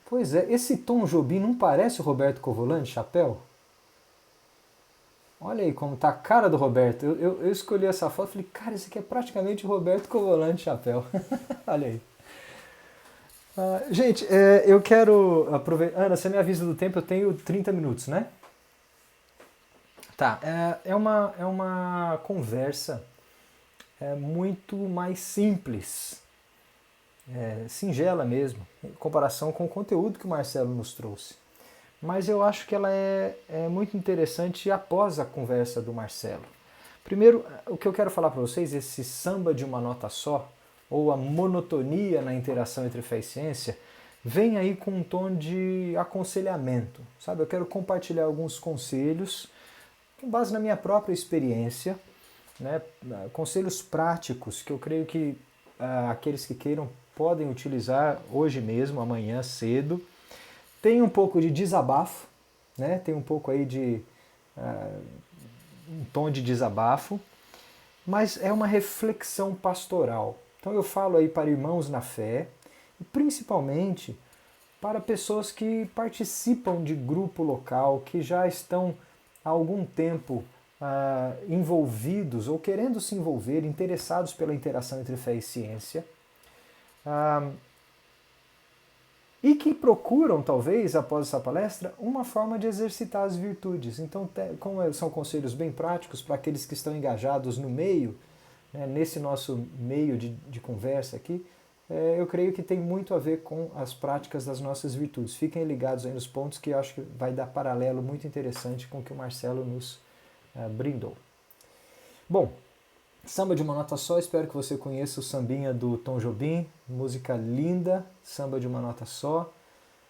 Pois é, esse Tom Jobim não parece o Roberto Covolante, chapéu? Olha aí como tá a cara do Roberto. Eu escolhi essa foto e falei, cara, esse aqui é praticamente o Roberto Covolante, chapéu. Olha aí. Gente, eu quero aproveitar. Ana, você me avisa do tempo, eu tenho 30 minutos, né? Tá, é uma conversa muito mais simples, singela mesmo, em comparação com o conteúdo que o Marcelo nos trouxe. Mas eu acho que ela é muito interessante após a conversa do Marcelo. Primeiro, o que eu quero falar para vocês, esse samba de uma nota só, ou a monotonia na interação entre fé e ciência, vem aí com um tom de aconselhamento, sabe? Eu quero compartilhar alguns conselhos com base na minha própria experiência, né? Conselhos práticos que eu creio que aqueles que queiram podem utilizar hoje mesmo, amanhã cedo. Tem um pouco de desabafo, né? Tem um pouco aí de um tom de desabafo, mas é uma reflexão pastoral. Então eu falo aí para irmãos na fé, e principalmente para pessoas que participam de grupo local, que já estão há algum tempo envolvidos ou querendo se envolver, interessados pela interação entre fé e ciência, e que procuram, talvez, após essa palestra, uma forma de exercitar as virtudes. Então, como são conselhos bem práticos para aqueles que estão engajados no meio, né, nesse nosso meio de conversa aqui, eu creio que tem muito a ver com as práticas das nossas virtudes. Fiquem ligados aí nos pontos que eu acho que vai dar paralelo muito interessante com o que o Marcelo nos brindou. Bom, samba de uma nota só, espero que você conheça o sambinha do Tom Jobim, música linda, samba de uma nota só,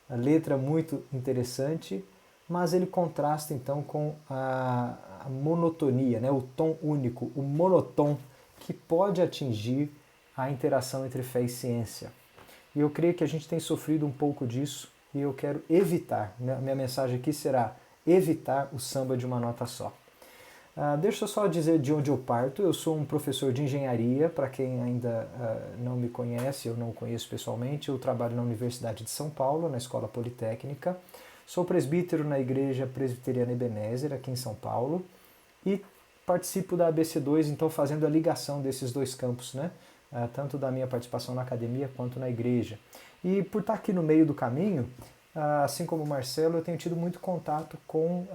a letra muito interessante, mas ele contrasta então com a monotonia, né, o tom único, o monotom que pode atingir a interação entre fé e ciência. E eu creio que a gente tem sofrido um pouco disso e eu quero evitar, né, minha mensagem aqui será evitar o samba de uma nota só. Deixa eu só dizer de onde eu parto. Eu sou um professor de engenharia, para quem ainda não me conhece, eu não o conheço pessoalmente. Eu trabalho na Universidade de São Paulo, na Escola Politécnica. Sou presbítero na Igreja Presbiteriana Ebenezer, aqui em São Paulo. E participo da ABC2, então fazendo a ligação desses dois campos, né? Tanto da minha participação na academia quanto na igreja. E por estar aqui no meio do caminho, assim como o Marcelo, eu tenho tido muito contato com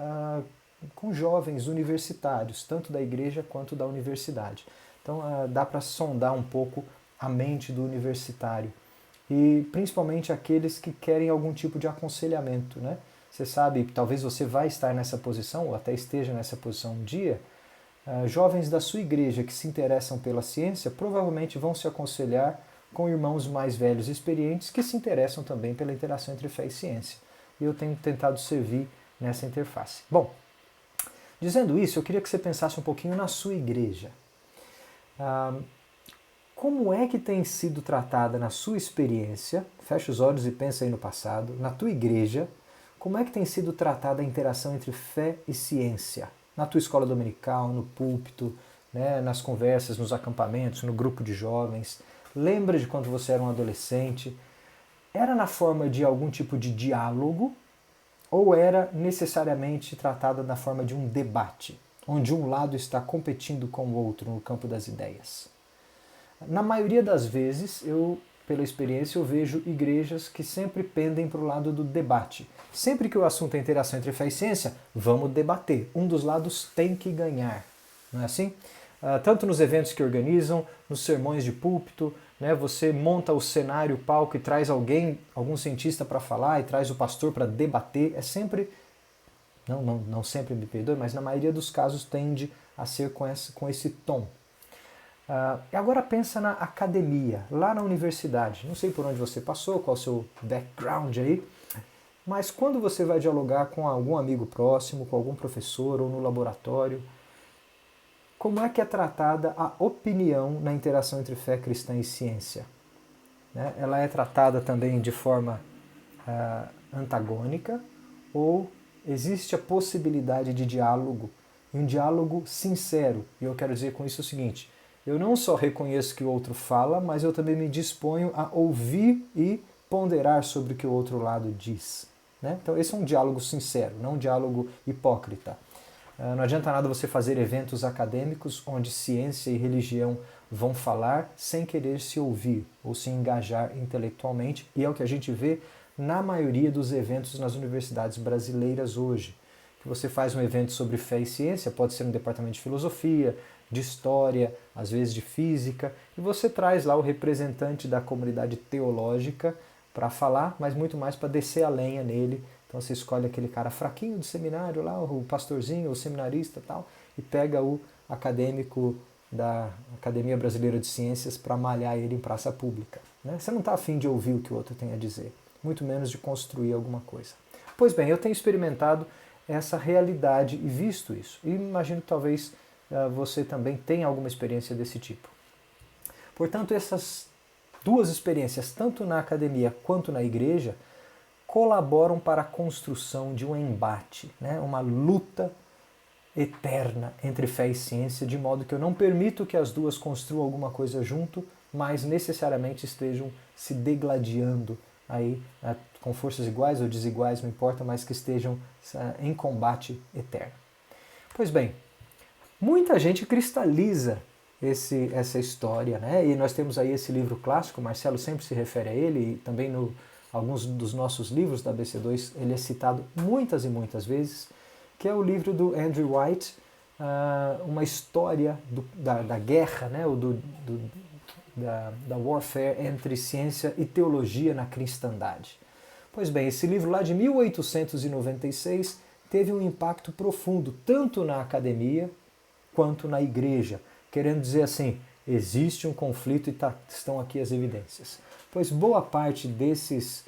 jovens universitários, tanto da igreja quanto da universidade. Então dá para sondar um pouco a mente do universitário e principalmente aqueles que querem algum tipo de aconselhamento, né? Você sabe, talvez você vai estar nessa posição ou até esteja nessa posição um dia. Jovens da sua igreja que se interessam pela ciência provavelmente vão se aconselhar com irmãos mais velhos e experientes que se interessam também pela interação entre fé e ciência. E eu tenho tentado servir nessa interface. Bom, dizendo isso, eu queria que você pensasse um pouquinho na sua igreja. Como é que tem sido tratada na sua experiência, fecha os olhos e pensa aí no passado, na tua igreja, como é que tem sido tratada a interação entre fé e ciência? Na tua escola dominical, no púlpito, né, nas conversas, nos acampamentos, no grupo de jovens. Lembra de quando você era um adolescente? Era na forma de algum tipo de diálogo ou era necessariamente tratada na forma de um debate, onde um lado está competindo com o outro no campo das ideias? Na maioria das vezes, pela experiência, eu vejo igrejas que sempre pendem para o lado do debate. Sempre que o assunto é interação entre fé e ciência, vamos debater. Um dos lados tem que ganhar. Não é assim? Tanto nos eventos que organizam, nos sermões de púlpito, né, você monta o cenário, o palco e traz algum cientista para falar e traz o pastor para debater. É sempre, não sempre, me perdoe, mas na maioria dos casos tende a ser com esse tom. Agora pensa na academia, lá na universidade. Não sei por onde você passou, qual é o seu background aí, mas quando você vai dialogar com algum amigo próximo, com algum professor ou no laboratório, como é que é tratada a opinião na interação entre fé cristã e ciência? Né? Ela é tratada também de forma antagônica ou existe a possibilidade de diálogo, e um diálogo sincero? E eu quero dizer com isso o seguinte: eu não só reconheço que o outro fala, mas eu também me disponho a ouvir e ponderar sobre o que o outro lado diz. Né? Então esse é um diálogo sincero, não um diálogo hipócrita. Não adianta nada você fazer eventos acadêmicos onde ciência e religião vão falar sem querer se ouvir ou se engajar intelectualmente, e é o que a gente vê na maioria dos eventos nas universidades brasileiras hoje. Que você faz um evento sobre fé e ciência, pode ser no departamento de filosofia, de história, às vezes de física, e você traz lá o representante da comunidade teológica para falar, mas muito mais para descer a lenha nele. Então você escolhe aquele cara fraquinho do seminário lá, o pastorzinho, o seminarista e tal, e pega o acadêmico da Academia Brasileira de Ciências para malhar ele em praça pública. Né? Você não está afim de ouvir o que o outro tem a dizer, muito menos de construir alguma coisa. Pois bem, eu tenho experimentado essa realidade e visto isso. E imagino que talvez você também tenha alguma experiência desse tipo. Portanto, essas duas experiências, tanto na academia quanto na igreja, colaboram para a construção de um embate, né? Uma luta eterna entre fé e ciência, de modo que eu não permito que as duas construam alguma coisa junto, mas necessariamente estejam se degladiando aí, com forças iguais ou desiguais, não importa, mas que estejam em combate eterno. Pois bem, muita gente cristaliza essa história, né? E nós temos aí esse livro clássico, Marcelo sempre se refere a ele, e também alguns dos nossos livros da ABC2 ele é citado muitas e muitas vezes, que é o livro do Andrew White, uma história da guerra, né? Da warfare entre ciência e teologia na cristandade. Pois bem, esse livro lá de 1896 teve um impacto profundo, tanto na academia quanto na igreja, querendo dizer assim, existe um conflito e estão aqui as evidências. Pois boa parte desse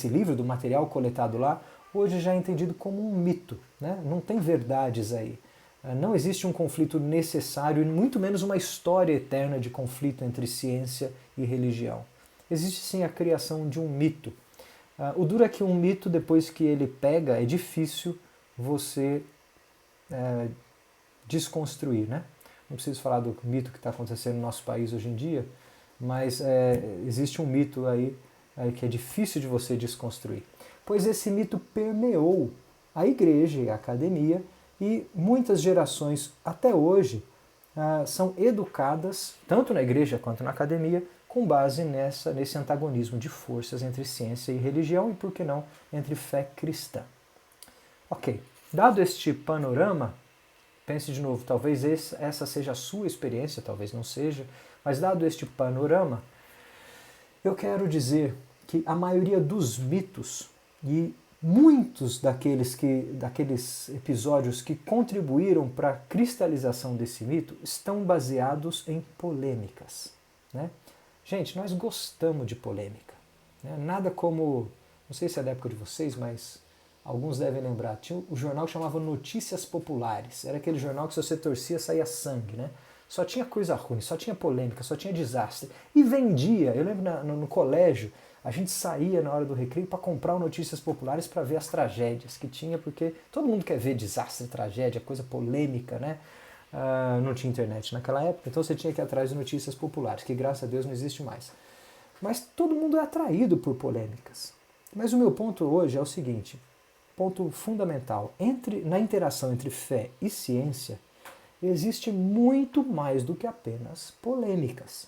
livro, do material coletado lá, hoje já é entendido como um mito, né? Não tem verdades aí. Não existe um conflito necessário e muito menos uma história eterna de conflito entre ciência e religião. Existe sim a criação de um mito. O duro é que um mito, depois que ele pega, é difícil você desconstruir, né? Não preciso falar do mito que está acontecendo no nosso país hoje em dia, mas existe um mito aí que é difícil de você desconstruir. Pois esse mito permeou a igreja e a academia e muitas gerações até hoje são educadas, tanto na igreja quanto na academia, com base nesse antagonismo de forças entre ciência e religião e, por que não, entre fé cristã. Ok, dado este panorama, pense de novo, talvez essa seja a sua experiência, talvez não seja, mas dado este panorama, eu quero dizer que a maioria dos mitos e muitos daqueles episódios que contribuíram para a cristalização desse mito estão baseados em polêmicas, né? Gente, nós gostamos de polêmica, né? Nada como, não sei se é da época de vocês, mas alguns devem lembrar, tinha o jornal que chamava Notícias Populares. Era aquele jornal que se você torcia saía sangue, né? Só tinha coisa ruim, só tinha polêmica, só tinha desastre. E vendia. Eu lembro no colégio, a gente saía na hora do recreio para comprar o Notícias Populares para ver as tragédias que tinha, porque todo mundo quer ver desastre, tragédia, coisa polêmica, né? Não tinha internet naquela época, então você tinha que ir atrás de Notícias Populares, que graças a Deus não existe mais. Mas todo mundo é atraído por polêmicas. Mas o meu ponto hoje é o seguinte, ponto fundamental, na interação entre fé e ciência, existe muito mais do que apenas polêmicas.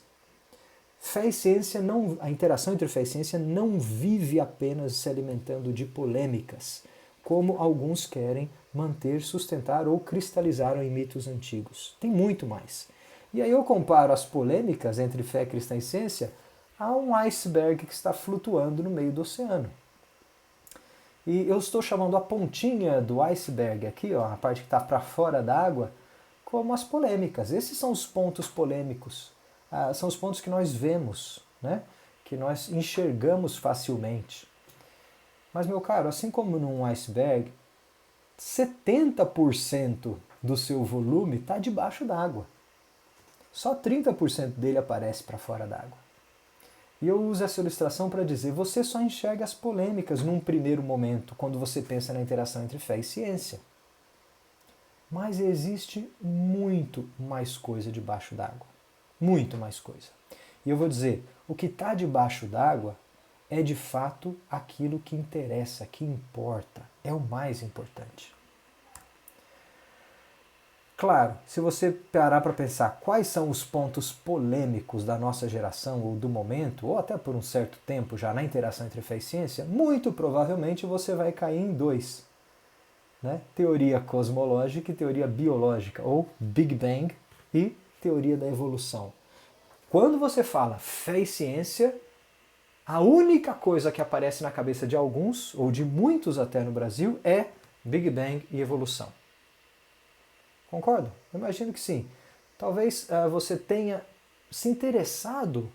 Fé e ciência a interação entre fé e ciência não vive apenas se alimentando de polêmicas, como alguns querem manter, sustentar ou cristalizaram em mitos antigos. Tem muito mais. E aí eu comparo as polêmicas entre fé cristã e ciência a um iceberg que está flutuando no meio do oceano. E eu estou chamando a pontinha do iceberg aqui, ó, a parte que está para fora da água, como as polêmicas. Esses são os pontos polêmicos. São os pontos que nós vemos, né? Que nós enxergamos facilmente. Mas, meu caro, assim como num iceberg, 70% do seu volume está debaixo d'água. Só 30% dele aparece para fora d'água. E eu uso essa ilustração para dizer, você só enxerga as polêmicas num primeiro momento, quando você pensa na interação entre fé e ciência. Mas existe muito mais coisa debaixo d'água. Muito mais coisa. E eu vou dizer, o que está debaixo d'água é de fato aquilo que interessa, que importa, é o mais importante. Claro, se você parar para pensar quais são os pontos polêmicos da nossa geração ou do momento, ou até por um certo tempo já na interação entre fé e ciência, muito provavelmente você vai cair em dois. Né? Teoria cosmológica e teoria biológica, ou Big Bang e teoria da evolução. Quando você fala fé e ciência, a única coisa que aparece na cabeça de alguns, ou de muitos até no Brasil, é Big Bang e evolução. Concordo? Eu imagino que sim. Talvez você tenha se interessado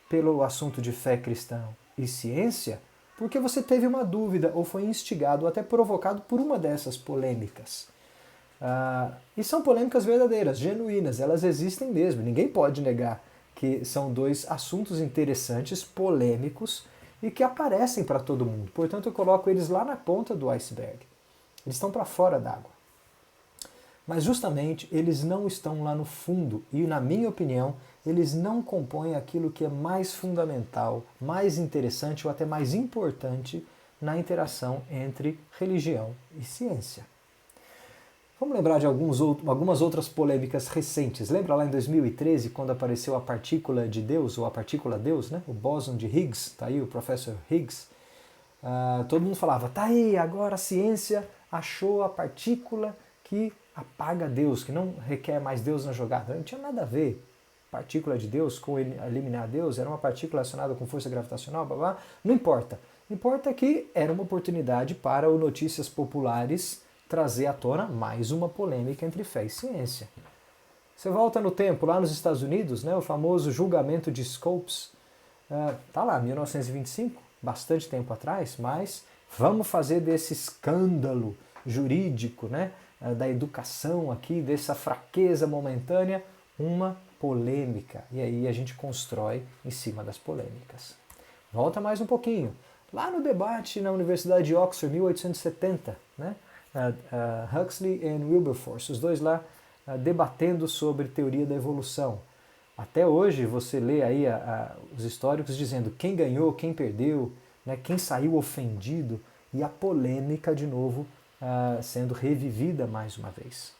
pelo assunto de fé cristã e ciência porque você teve uma dúvida ou foi instigado ou até provocado por uma dessas polêmicas. E são polêmicas verdadeiras, genuínas, elas existem mesmo. Ninguém pode negar que são dois assuntos interessantes, polêmicos e que aparecem para todo mundo. Portanto, eu coloco eles lá na ponta do iceberg. Eles estão para fora d'água. Mas justamente eles não estão lá no fundo e, na minha opinião, eles não compõem aquilo que é mais fundamental, mais interessante ou até mais importante na interação entre religião e ciência. Vamos lembrar de algumas outras polêmicas recentes. Lembra lá em 2013, quando apareceu a partícula de Deus, ou a partícula Deus, né? O bóson de Higgs, tá aí o professor Higgs. Todo mundo falava, tá aí, agora a ciência achou a partícula que apaga Deus, que não requer mais Deus na jogada. Não tinha nada a ver. Partícula de Deus com eliminar Deus, era uma partícula relacionada com força gravitacional, blá, blá. Não importa. Importa que era uma oportunidade para o Notícias Populares trazer à tona mais uma polêmica entre fé e ciência. Você volta no tempo, lá nos Estados Unidos, né, o famoso julgamento de Scopes, tá lá, 1925, bastante tempo atrás, mas vamos fazer desse escândalo jurídico, né, da educação aqui, dessa fraqueza momentânea, uma polêmica. E aí a gente constrói em cima das polêmicas. Volta mais um pouquinho. Lá no debate na Universidade de Oxford, 1870, né? Huxley e Wilberforce, os dois lá debatendo sobre teoria da evolução. Até hoje você lê aí os históricos dizendo quem ganhou, quem perdeu, né? Quem saiu ofendido, e a polêmica de novo sendo revivida mais uma vez.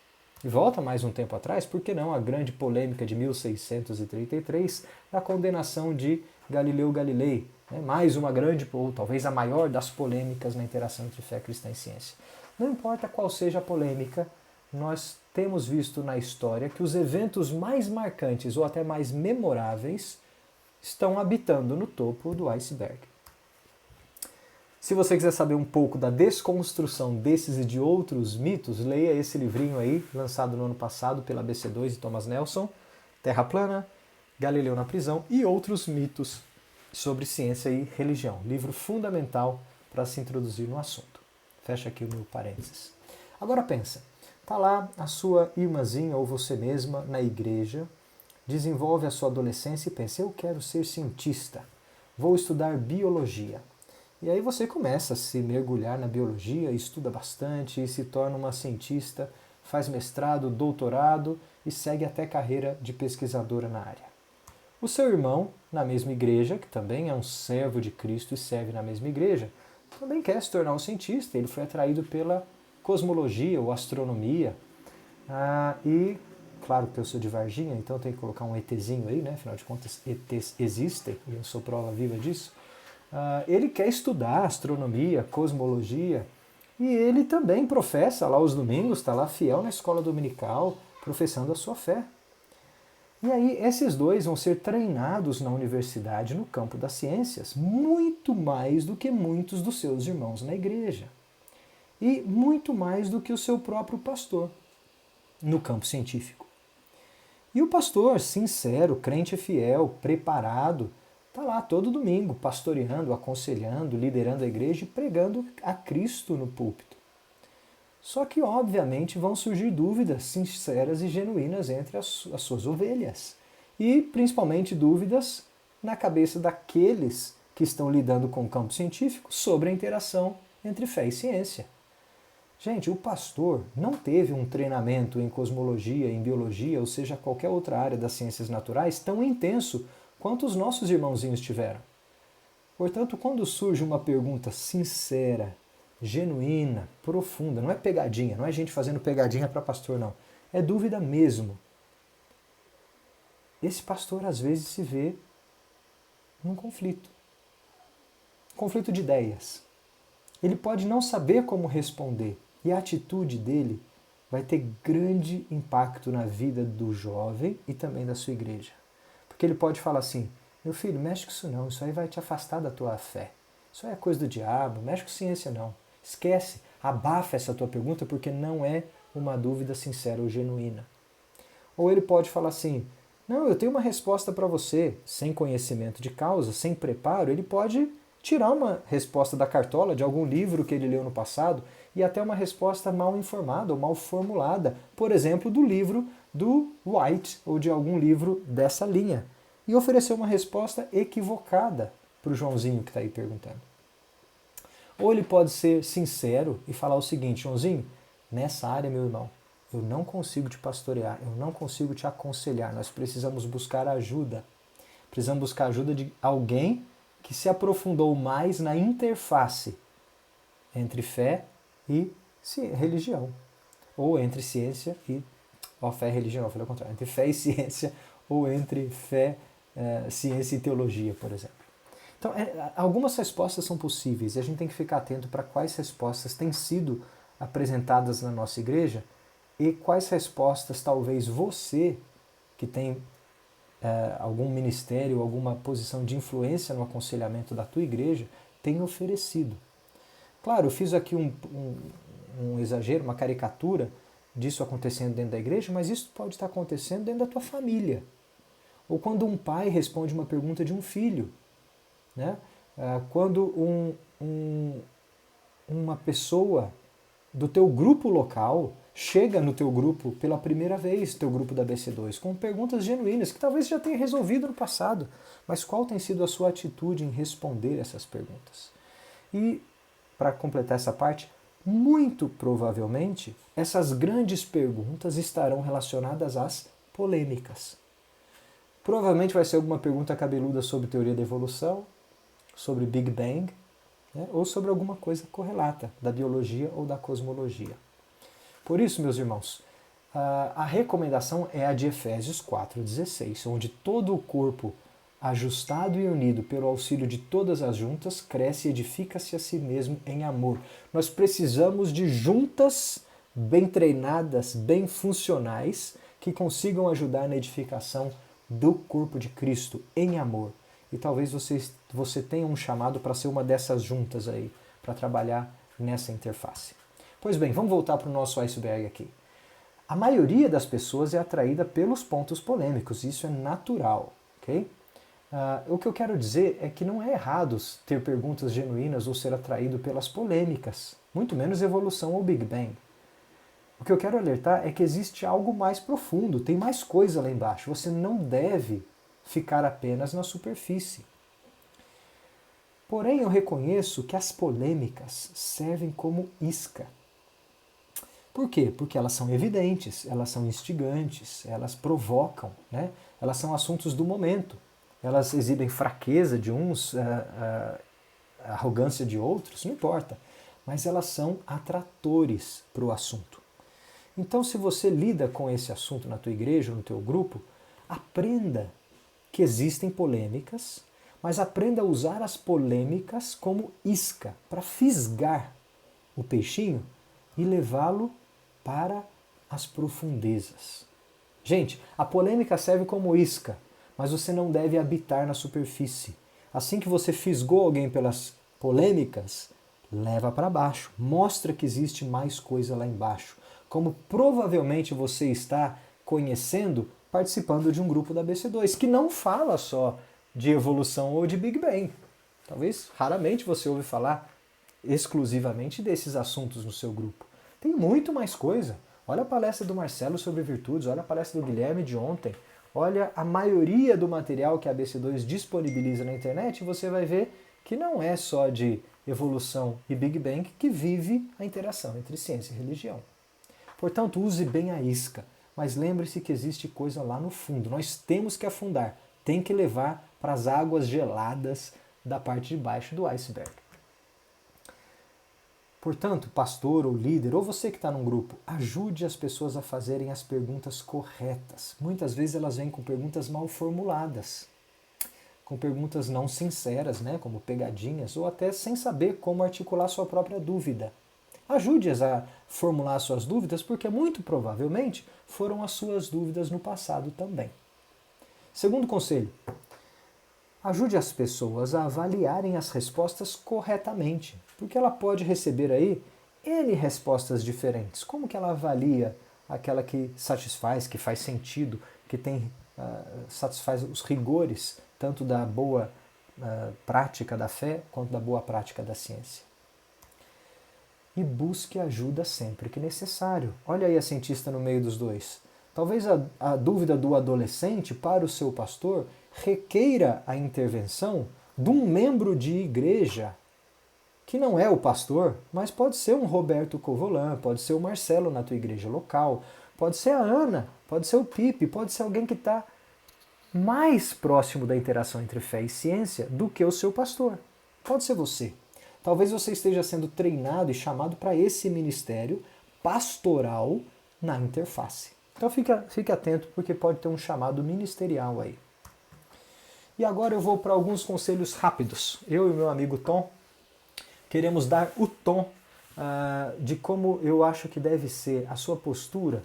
E volta mais um tempo atrás, por que não a grande polêmica de 1633, a condenação de Galileu Galilei, né? Mais uma grande, ou talvez a maior das polêmicas na interação entre fé cristã e ciência. Não importa qual seja a polêmica, nós temos visto na história que os eventos mais marcantes ou até mais memoráveis estão habitando no topo do iceberg. Se você quiser saber um pouco da desconstrução desses e de outros mitos, leia esse livrinho aí, lançado no ano passado pela ABC2 e Thomas Nelson, Terra Plana, Galileu na Prisão e outros mitos sobre ciência e religião. Livro fundamental para se introduzir no assunto. Fecha aqui o meu parênteses. Agora pensa, tá lá a sua irmãzinha ou você mesma na igreja, desenvolve a sua adolescência e pensa, eu quero ser cientista, vou estudar biologia. E aí você começa a se mergulhar na biologia, estuda bastante e se torna uma cientista, faz mestrado, doutorado e segue até carreira de pesquisadora na área. O seu irmão, na mesma igreja, que também é um servo de Cristo e serve na mesma igreja, também quer se tornar um cientista. Ele foi atraído pela cosmologia ou astronomia. E, claro que eu sou de Varginha, então eu tenho que colocar um ETzinho aí, né? Afinal de contas, ETs existem e eu sou prova viva disso. Ele quer estudar astronomia, cosmologia, e ele também professa lá os domingos, está lá fiel na escola dominical, professando a sua fé. E aí esses dois vão ser treinados na universidade no campo das ciências, muito mais do que muitos dos seus irmãos na igreja. E muito mais do que o seu próprio pastor no campo científico. E o pastor, sincero, crente fiel, preparado, está lá todo domingo, pastoreando, aconselhando, liderando a igreja e pregando a Cristo no púlpito. Só que, obviamente, vão surgir dúvidas sinceras e genuínas entre as suas ovelhas. E, principalmente, dúvidas na cabeça daqueles que estão lidando com o campo científico sobre a interação entre fé e ciência. Gente, o pastor não teve um treinamento em cosmologia, em biologia, ou seja, qualquer outra área das ciências naturais tão intenso quanto os nossos irmãozinhos tiveram. Portanto, quando surge uma pergunta sincera, genuína, profunda, não é pegadinha, não é gente fazendo pegadinha para pastor, não. É dúvida mesmo. Esse pastor às vezes se vê num conflito. Conflito de ideias. Ele pode não saber como responder e a atitude dele vai ter grande impacto na vida do jovem e também da sua igreja. Porque ele pode falar assim: meu filho, mexe com isso não, isso aí vai te afastar da tua fé. Isso aí é coisa do diabo, mexe com ciência não. Esquece, abafa essa tua pergunta porque não é uma dúvida sincera ou genuína. Ou ele pode falar assim: não, eu tenho uma resposta para você, sem conhecimento de causa, sem preparo. Ele pode tirar uma resposta da cartola de algum livro que ele leu no passado e até uma resposta mal informada ou mal formulada, por exemplo, do livro do White ou de algum livro dessa linha, e oferecer uma resposta equivocada para o Joãozinho que está aí perguntando. Ou ele pode ser sincero e falar o seguinte: Joãozinho, nessa área, meu irmão, eu não consigo te pastorear, eu não consigo te aconselhar, nós precisamos buscar ajuda. Precisamos buscar ajuda de alguém que se aprofundou mais na interface entre fé e religião. Ou entre ciência e... fé e religião, não, falei ao contrário. Entre fé e ciência, ou entre fé, ciência e teologia, por exemplo. Então, algumas respostas são possíveis e a gente tem que ficar atento para quais respostas têm sido apresentadas na nossa igreja e quais respostas talvez você, que tem algum ministério, alguma posição de influência no aconselhamento da tua igreja, tenha oferecido. Claro, eu fiz aqui um exagero, uma caricatura disso acontecendo dentro da igreja, mas isso pode estar acontecendo dentro da tua família. Ou quando um pai responde uma pergunta de um filho. Né? Quando uma pessoa do teu grupo local chega no teu grupo pela primeira vez, teu grupo da BC2, com perguntas genuínas que talvez já tenha resolvido no passado, mas qual tem sido a sua atitude em responder essas perguntas? E, para completar essa parte, muito provavelmente essas grandes perguntas estarão relacionadas às polêmicas. Provavelmente vai ser alguma pergunta cabeluda sobre teoria da evolução, sobre Big Bang, né, ou sobre alguma coisa correlata da biologia ou da cosmologia. Por isso, meus irmãos, a recomendação é a de Efésios 4,16, onde todo o corpo, ajustado e unido pelo auxílio de todas as juntas, cresce e edifica-se a si mesmo em amor. Nós precisamos de juntas bem treinadas, bem funcionais, que consigam ajudar na edificação do corpo de Cristo em amor. E talvez você tenha um chamado para ser uma dessas juntas aí, para trabalhar nessa interface. Pois bem, vamos voltar para o nosso iceberg aqui. A maioria das pessoas é atraída pelos pontos polêmicos, isso é natural, ok? O que eu quero dizer é que não é errado ter perguntas genuínas ou ser atraído pelas polêmicas, muito menos evolução ou Big Bang. O que eu quero alertar é que existe algo mais profundo, tem mais coisa lá embaixo. Você não deve ficar apenas na superfície. Porém, eu reconheço que as polêmicas servem como isca. Por quê? Porque elas são evidentes, elas são instigantes, elas provocam, né? Elas são assuntos do momento. Elas exibem fraqueza de uns, arrogância de outros, não importa. Mas elas são atratores para o assunto. Então, se você lida com esse assunto na tua igreja, no teu grupo, aprenda que existem polêmicas, mas aprenda a usar as polêmicas como isca para fisgar o peixinho e levá-lo para as profundezas. Gente, a polêmica serve como isca, mas você não deve habitar na superfície. Assim que você fisgou alguém pelas polêmicas, leva para baixo, mostra que existe mais coisa lá embaixo. Como provavelmente você está conhecendo participando de um grupo da BC2, que não fala só de evolução ou de Big Bang. Talvez raramente você ouve falar exclusivamente desses assuntos no seu grupo. Tem muito mais coisa. Olha a palestra do Marcelo sobre virtudes, olha a palestra do Guilherme de ontem, olha a maioria do material que a BC2 disponibiliza na internet e você vai ver que não é só de evolução e Big Bang que vive a interação entre ciência e religião. Portanto, use bem a isca, mas lembre-se que existe coisa lá no fundo. Nós temos que afundar, tem que levar para as águas geladas da parte de baixo do iceberg. Portanto, pastor ou líder, ou você que está num grupo, ajude as pessoas a fazerem as perguntas corretas. Muitas vezes elas vêm com perguntas mal formuladas, com perguntas não sinceras, né, como pegadinhas, ou até sem saber como articular sua própria dúvida. Ajude-as a formular suas dúvidas, porque muito provavelmente foram as suas dúvidas no passado também. Segundo conselho, ajude as pessoas a avaliarem as respostas corretamente, porque ela pode receber aí N respostas diferentes. Como que ela avalia aquela que satisfaz, que faz sentido, que tem, satisfaz os rigores, tanto da boa prática da fé, quanto da boa prática da ciência? E busque ajuda sempre que necessário. Olha aí a cientista no meio dos dois. Talvez a dúvida do adolescente para o seu pastor requeira a intervenção de um membro de igreja, que não é o pastor, mas pode ser um Roberto Covolan, pode ser o Marcelo na tua igreja local, pode ser a Ana, pode ser o Pipe, pode ser alguém que está mais próximo da interação entre fé e ciência do que o seu pastor. Pode ser você. Talvez você esteja sendo treinado e chamado para esse ministério pastoral na interface. Então fique atento, porque pode ter um chamado ministerial aí. E agora eu vou para alguns conselhos rápidos. Eu e meu amigo Tom queremos dar o tom de como eu acho que deve ser a sua postura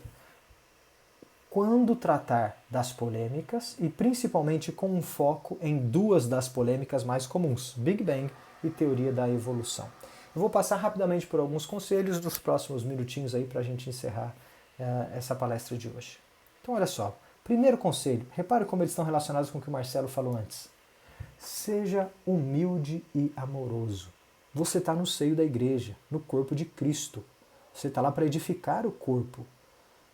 quando tratar das polêmicas e principalmente com um foco em duas das polêmicas mais comuns, Big Bang e teoria da evolução. Eu vou passar rapidamente por alguns conselhos nos próximos minutinhos aí para a gente encerrar essa palestra de hoje. Então olha só, primeiro conselho, repare como eles estão relacionados com o que o Marcelo falou antes. Seja humilde e amoroso. Você está no seio da igreja, no corpo de Cristo. Você está lá para edificar o corpo.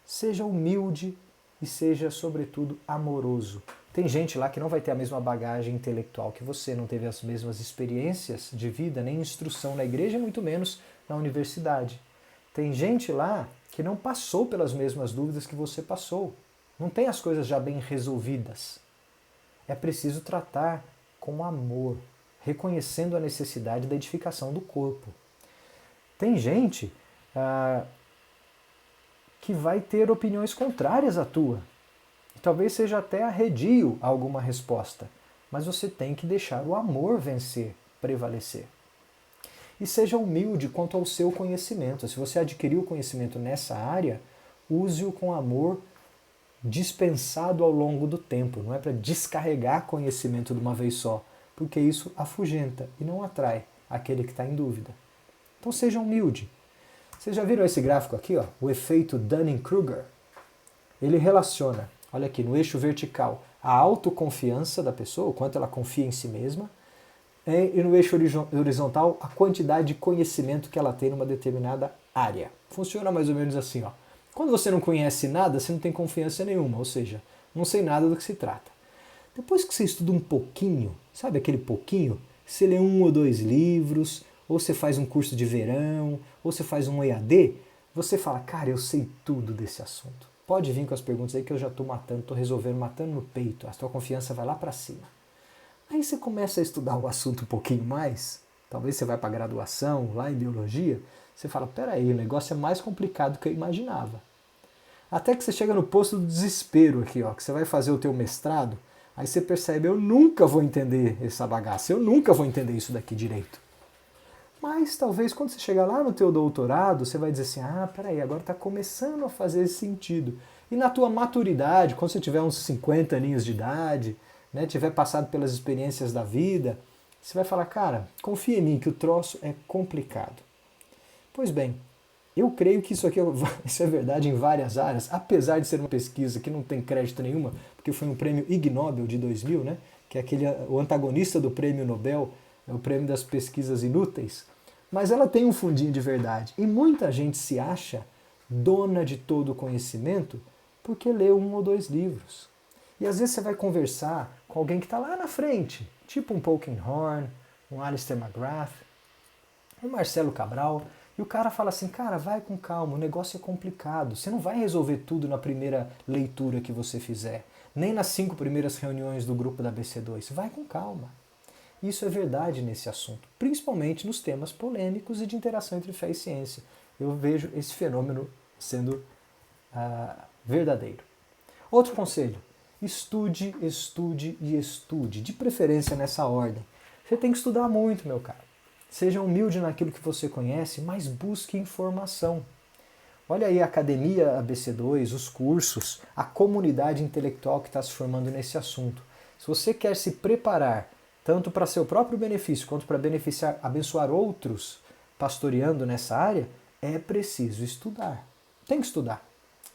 Seja humilde e seja, sobretudo, amoroso. Tem gente lá que não vai ter a mesma bagagem intelectual que você, não teve as mesmas experiências de vida, nem instrução na igreja, muito menos na universidade. Tem gente lá que não passou pelas mesmas dúvidas que você passou. Não tem as coisas já bem resolvidas. É preciso tratar com amor, reconhecendo a necessidade da edificação do corpo. Tem gente que vai ter opiniões contrárias à tua. Talvez seja até arredio a alguma resposta, mas você tem que deixar o amor vencer, prevalecer. E seja humilde quanto ao seu conhecimento. Se você adquiriu conhecimento nessa área, use-o com amor dispensado ao longo do tempo. Não é para descarregar conhecimento de uma vez só, porque isso afugenta e não atrai aquele que está em dúvida. Então seja humilde. Vocês já viram esse gráfico aqui, ó? O efeito Dunning-Kruger? Ele relaciona, olha aqui, no eixo vertical, a autoconfiança da pessoa, o quanto ela confia em si mesma, e no eixo horizontal, a quantidade de conhecimento que ela tem numa determinada área. Funciona mais ou menos assim, ó. Quando você não conhece nada, você não tem confiança nenhuma, ou seja, não sei nada do que se trata. Depois que você estuda um pouquinho, sabe aquele pouquinho? Você lê 1 ou 2 livros, ou você faz um curso de verão, ou você faz um EAD, você fala, cara, eu sei tudo desse assunto. Pode vir com as perguntas aí que eu já estou matando, estou resolvendo, matando no peito, a tua confiança vai lá para cima. Aí você começa a estudar o assunto um pouquinho mais, talvez você vai para a graduação, lá em biologia, você fala, peraí, o negócio é mais complicado do que eu imaginava. Até que você chega no posto do desespero aqui, ó, que você vai fazer o teu mestrado, aí você percebe, eu nunca vou entender essa bagaça, eu nunca vou entender isso daqui direito. Mas talvez quando você chegar lá no teu doutorado, você vai dizer assim, peraí, agora está começando a fazer sentido. E na tua maturidade, quando você tiver uns 50 aninhos de idade, né, tiver passado pelas experiências da vida, você vai falar, cara, confia em mim que o troço é complicado. Pois bem, eu creio que isso é verdade em várias áreas, apesar de ser uma pesquisa que não tem crédito nenhuma, porque foi um prêmio Ig Nobel de 2000, né, que é o antagonista do prêmio Nobel, é o prêmio das pesquisas inúteis, mas ela tem um fundinho de verdade. E muita gente se acha dona de todo o conhecimento porque leu 1 ou 2 livros. E às vezes você vai conversar com alguém que está lá na frente, tipo um Polkinghorne, um Alistair McGrath, um Marcelo Cabral, e o cara fala assim, cara, vai com calma, o negócio é complicado, você não vai resolver tudo na primeira leitura que você fizer. nem nas 5 primeiras reuniões do grupo da BC2. Vai com calma. Isso é verdade nesse assunto, principalmente nos temas polêmicos e de interação entre fé e ciência. Eu vejo esse fenômeno sendo verdadeiro. Outro conselho: estude, estude e estude, de preferência nessa ordem. Você tem que estudar muito, meu caro. Seja humilde naquilo que você conhece, mas busque informação. Olha aí a academia ABC2, os cursos, a comunidade intelectual que está se formando nesse assunto. Se você quer se preparar tanto para seu próprio benefício quanto para abençoar outros pastoreando nessa área, é preciso estudar. Tem que estudar.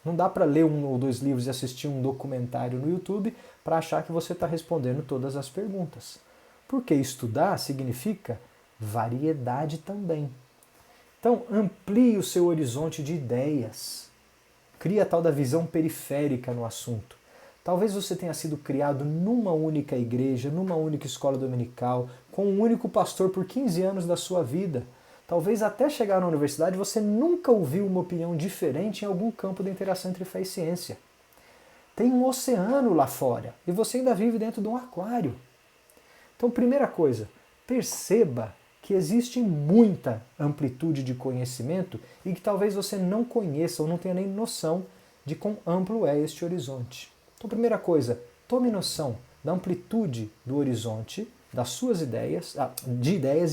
Não dá para ler 1 ou 2 livros e assistir um documentário no YouTube para achar que você está respondendo todas as perguntas. Porque estudar significa variedade também. Então, amplie o seu horizonte de ideias. Crie a tal da visão periférica no assunto. Talvez você tenha sido criado numa única igreja, numa única escola dominical, com um único pastor por 15 anos da sua vida. Talvez até chegar na universidade você nunca ouviu uma opinião diferente em algum campo da interação entre fé e ciência. Tem um oceano lá fora e você ainda vive dentro de um aquário. Então, primeira coisa, perceba que existe muita amplitude de conhecimento e que talvez você não conheça ou não tenha nem noção de quão amplo é este horizonte. Então, primeira coisa, tome noção da amplitude do horizonte, das suas ideias,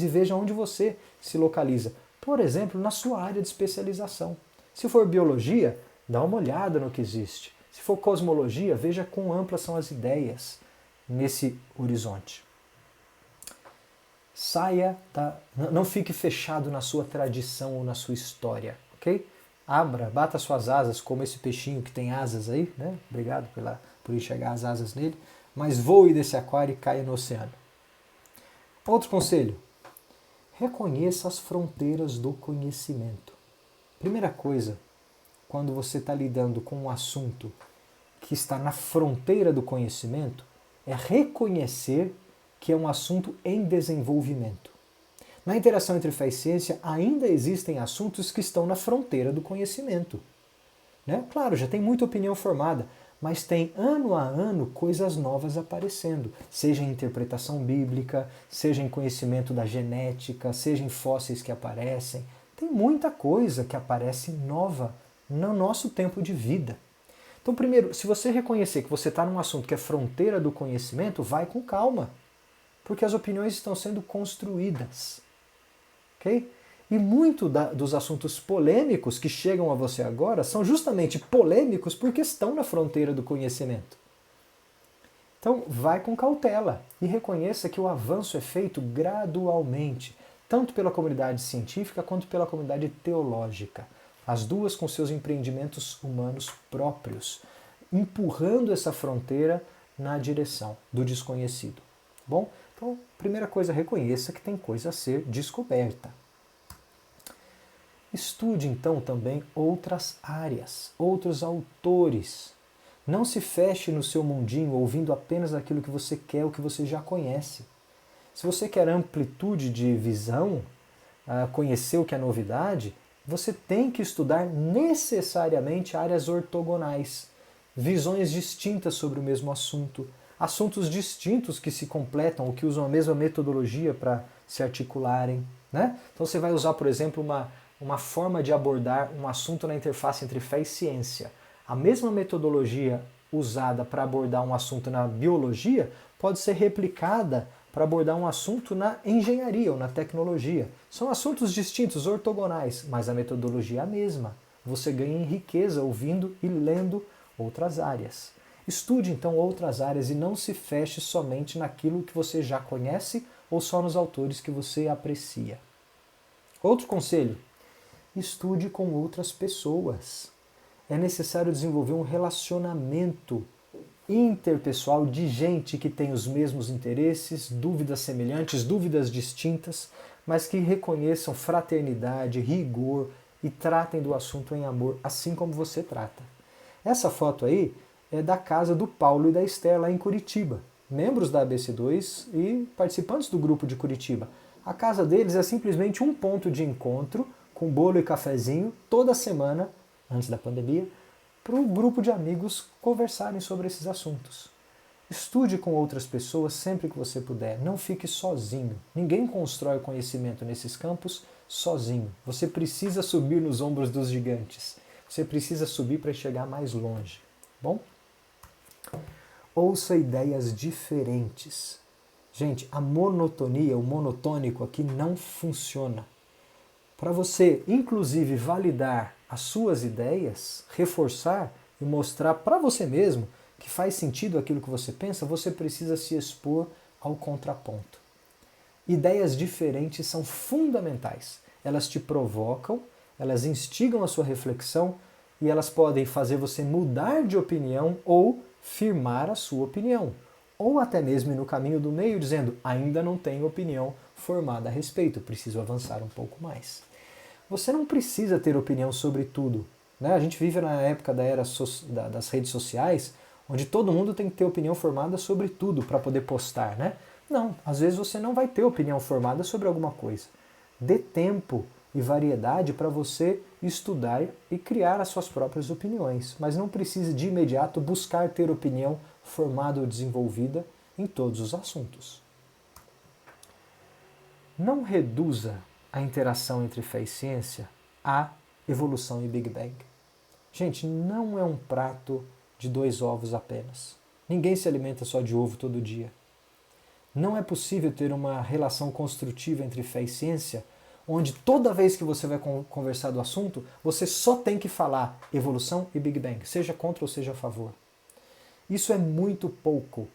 e veja onde você se localiza. Por exemplo, na sua área de especialização. Se for biologia, dá uma olhada no que existe. Se for cosmologia, veja quão amplas são as ideias nesse horizonte. Não fique fechado na sua tradição ou na sua história, ok? Abra, bata suas asas como esse peixinho que tem asas aí, né? Obrigado por enxergar as asas nele. Mas voe desse aquário e caia no oceano. Outro conselho: reconheça as fronteiras do conhecimento. Primeira coisa, quando você está lidando com um assunto que está na fronteira do conhecimento, é reconhecer que é um assunto em desenvolvimento. Na interação entre fé e ciência, ainda existem assuntos que estão na fronteira do conhecimento. Né? Claro, já tem muita opinião formada, mas tem ano a ano coisas novas aparecendo, seja em interpretação bíblica, seja em conhecimento da genética, seja em fósseis que aparecem. Tem muita coisa que aparece nova no nosso tempo de vida. Então, primeiro, se você reconhecer que você está num assunto que é fronteira do conhecimento, vai com calma, porque as opiniões estão sendo construídas. Okay? E muito dos assuntos polêmicos que chegam a você agora são justamente polêmicos porque estão na fronteira do conhecimento. Então, vai com cautela e reconheça que o avanço é feito gradualmente, tanto pela comunidade científica quanto pela comunidade teológica. As duas com seus empreendimentos humanos próprios, empurrando essa fronteira na direção do desconhecido. Bom? Então, primeira coisa, reconheça que tem coisa a ser descoberta. Estude então também outras áreas, outros autores. Não se feche no seu mundinho ouvindo apenas aquilo que você quer, o que você já conhece. Se você quer amplitude de visão, conhecer o que é novidade, você tem que estudar necessariamente áreas ortogonais, visões distintas sobre o mesmo assunto, assuntos distintos que se completam ou que usam a mesma metodologia para se articularem. Né? Então você vai usar, por exemplo, uma forma de abordar um assunto na interface entre fé e ciência. A mesma metodologia usada para abordar um assunto na biologia pode ser replicada para abordar um assunto na engenharia ou na tecnologia. São assuntos distintos, ortogonais, mas a metodologia é a mesma. Você ganha em riqueza ouvindo e lendo outras áreas. Estude então outras áreas e não se feche somente naquilo que você já conhece ou só nos autores que você aprecia. Outro conselho: estude com outras pessoas. É necessário desenvolver um relacionamento interpessoal de gente que tem os mesmos interesses, dúvidas semelhantes, dúvidas distintas, mas que reconheçam fraternidade, rigor e tratem do assunto em amor, assim como você trata. Essa foto aí é da casa do Paulo e da Esther lá em Curitiba, membros da ABC2 e participantes do grupo de Curitiba. A casa deles é simplesmente um ponto de encontro com bolo e cafezinho toda semana, antes da pandemia, para o grupo de amigos conversarem sobre esses assuntos. Estude com outras pessoas sempre que você puder. Não fique sozinho. Ninguém constrói conhecimento nesses campos sozinho. Você precisa subir nos ombros dos gigantes. Você precisa subir para chegar mais longe. Bom? Ouça ideias diferentes. Gente, a monotonia, o monotônico aqui não funciona. Para você, inclusive, validar as suas ideias, reforçar e mostrar para você mesmo que faz sentido aquilo que você pensa, você precisa se expor ao contraponto. Ideias diferentes são fundamentais. Elas te provocam, elas instigam a sua reflexão e elas podem fazer você mudar de opinião ou firmar a sua opinião. Ou até mesmo ir no caminho do meio dizendo, ainda não tenho opinião formada a respeito, preciso avançar um pouco mais. Você não precisa ter opinião sobre tudo. Né? A gente vive na época da era das redes sociais, onde todo mundo tem que ter opinião formada sobre tudo para poder postar, né? Não, às vezes você não vai ter opinião formada sobre alguma coisa. Dê tempo e variedade para você estudar e criar as suas próprias opiniões, mas não precise de imediato buscar ter opinião formada ou desenvolvida em todos os assuntos. Não reduza a interação entre fé e ciência à evolução e Big Bang. Gente, não é um prato de 2 ovos apenas. Ninguém se alimenta só de ovo todo dia. Não é possível ter uma relação construtiva entre fé e ciência, onde toda vez que você vai conversar do assunto, você só tem que falar evolução e Big Bang, seja contra ou seja a favor. Isso é muito pouco.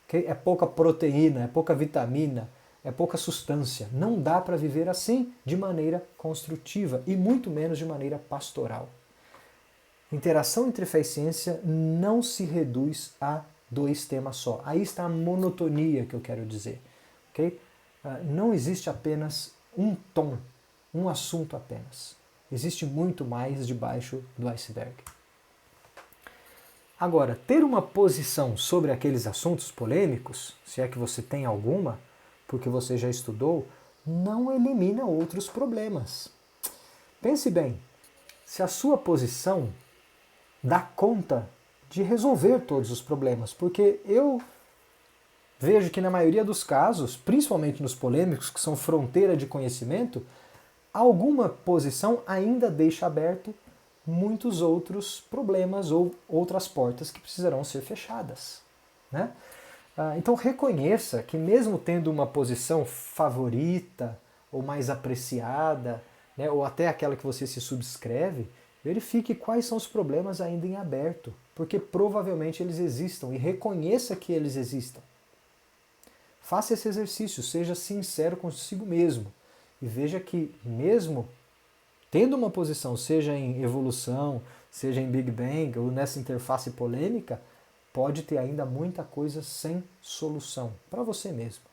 Okay? É pouca proteína, é pouca vitamina, é pouca substância. Não dá para viver assim de maneira construtiva e muito menos de maneira pastoral. Interação entre fé e ciência não se reduz a 2 temas só. Aí está a monotonia que eu quero dizer. Okay? Não existe apenas um tom, um assunto apenas. Existe muito mais debaixo do iceberg. Agora, ter uma posição sobre aqueles assuntos polêmicos, se é que você tem alguma, porque você já estudou, não elimina outros problemas. Pense bem, se a sua posição dá conta de resolver todos os problemas, porque eu vejo que na maioria dos casos, principalmente nos polêmicos, que são fronteira de conhecimento, alguma posição ainda deixa aberto muitos outros problemas ou outras portas que precisarão ser fechadas. Né? Então reconheça que mesmo tendo uma posição favorita ou mais apreciada, né, ou até aquela que você se subscreve, verifique quais são os problemas ainda em aberto, porque provavelmente eles existam, e reconheça que eles existam. Faça esse exercício, seja sincero consigo mesmo, e veja que mesmo tendo uma posição, seja em evolução, seja em Big Bang, ou nessa interface polêmica, pode ter ainda muita coisa sem solução para você mesmo.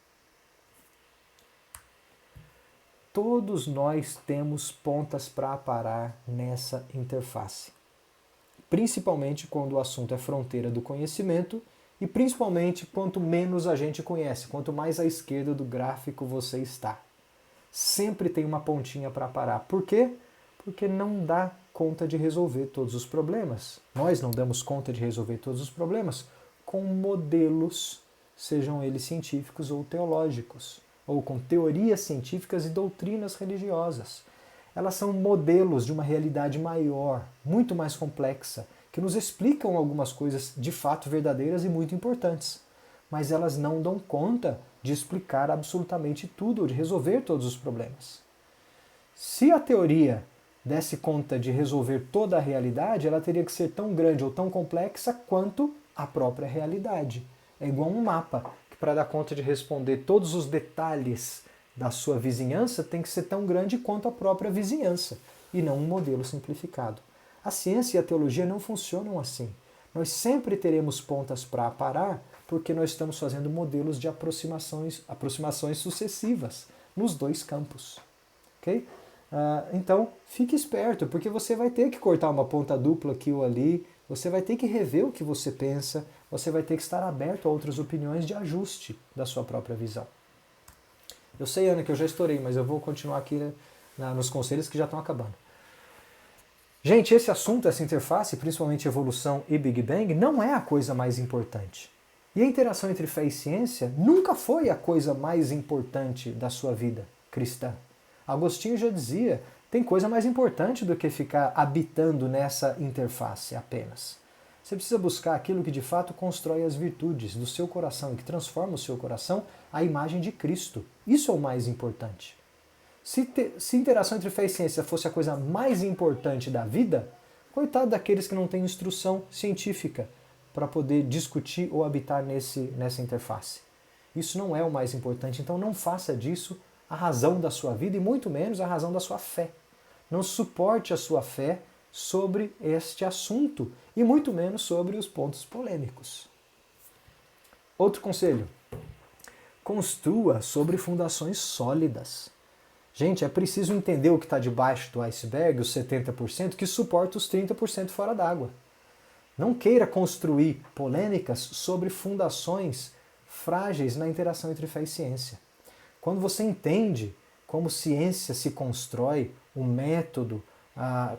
Todos nós temos pontas para aparar nessa interface. Principalmente quando o assunto é fronteira do conhecimento e principalmente quanto menos a gente conhece, quanto mais à esquerda do gráfico você está. Sempre tem uma pontinha para parar. Por quê? Porque não dá conta de resolver todos os problemas. Nós não damos conta de resolver todos os problemas com modelos, sejam eles científicos ou teológicos, ou com teorias científicas e doutrinas religiosas. Elas são modelos de uma realidade maior, muito mais complexa, que nos explicam algumas coisas de fato verdadeiras e muito importantes. Mas elas não dão conta de explicar absolutamente tudo, ou de resolver todos os problemas. Se a teoria desse conta de resolver toda a realidade, ela teria que ser tão grande ou tão complexa quanto a própria realidade. É igual um mapa, que para dar conta de responder todos os detalhes da sua vizinhança tem que ser tão grande quanto a própria vizinhança, e não um modelo simplificado. A ciência e a teologia não funcionam assim. Nós sempre teremos pontas para aparar, porque nós estamos fazendo modelos de aproximações sucessivas nos 2 campos. Okay? Então, fique esperto, porque você vai ter que cortar uma ponta dupla aqui ou ali, você vai ter que rever o que você pensa, você vai ter que estar aberto a outras opiniões de ajuste da sua própria visão. Eu sei, Ana, que eu já estourei, mas eu vou continuar aqui nos conselhos que já estão acabando. Gente, esse assunto, essa interface, principalmente evolução e Big Bang, não é a coisa mais importante. E a interação entre fé e ciência nunca foi a coisa mais importante da sua vida cristã. Agostinho já dizia, tem coisa mais importante do que ficar habitando nessa interface apenas. Você precisa buscar aquilo que de fato constrói as virtudes do seu coração e que transforma o seu coração à imagem de Cristo. Isso é o mais importante. Se interação entre fé e ciência fosse a coisa mais importante da vida, coitado daqueles que não têm instrução científica para poder discutir ou habitar nessa interface. Isso não é o mais importante, então não faça disso a razão da sua vida e muito menos a razão da sua fé. Não suporte a sua fé sobre este assunto e muito menos sobre os pontos polêmicos. Outro conselho: construa sobre fundações sólidas. Gente, é preciso entender o que está debaixo do iceberg, os 70%, que suporta os 30% fora d'água. Não queira construir polêmicas sobre fundações frágeis na interação entre fé e ciência. Quando você entende como ciência se constrói, o método,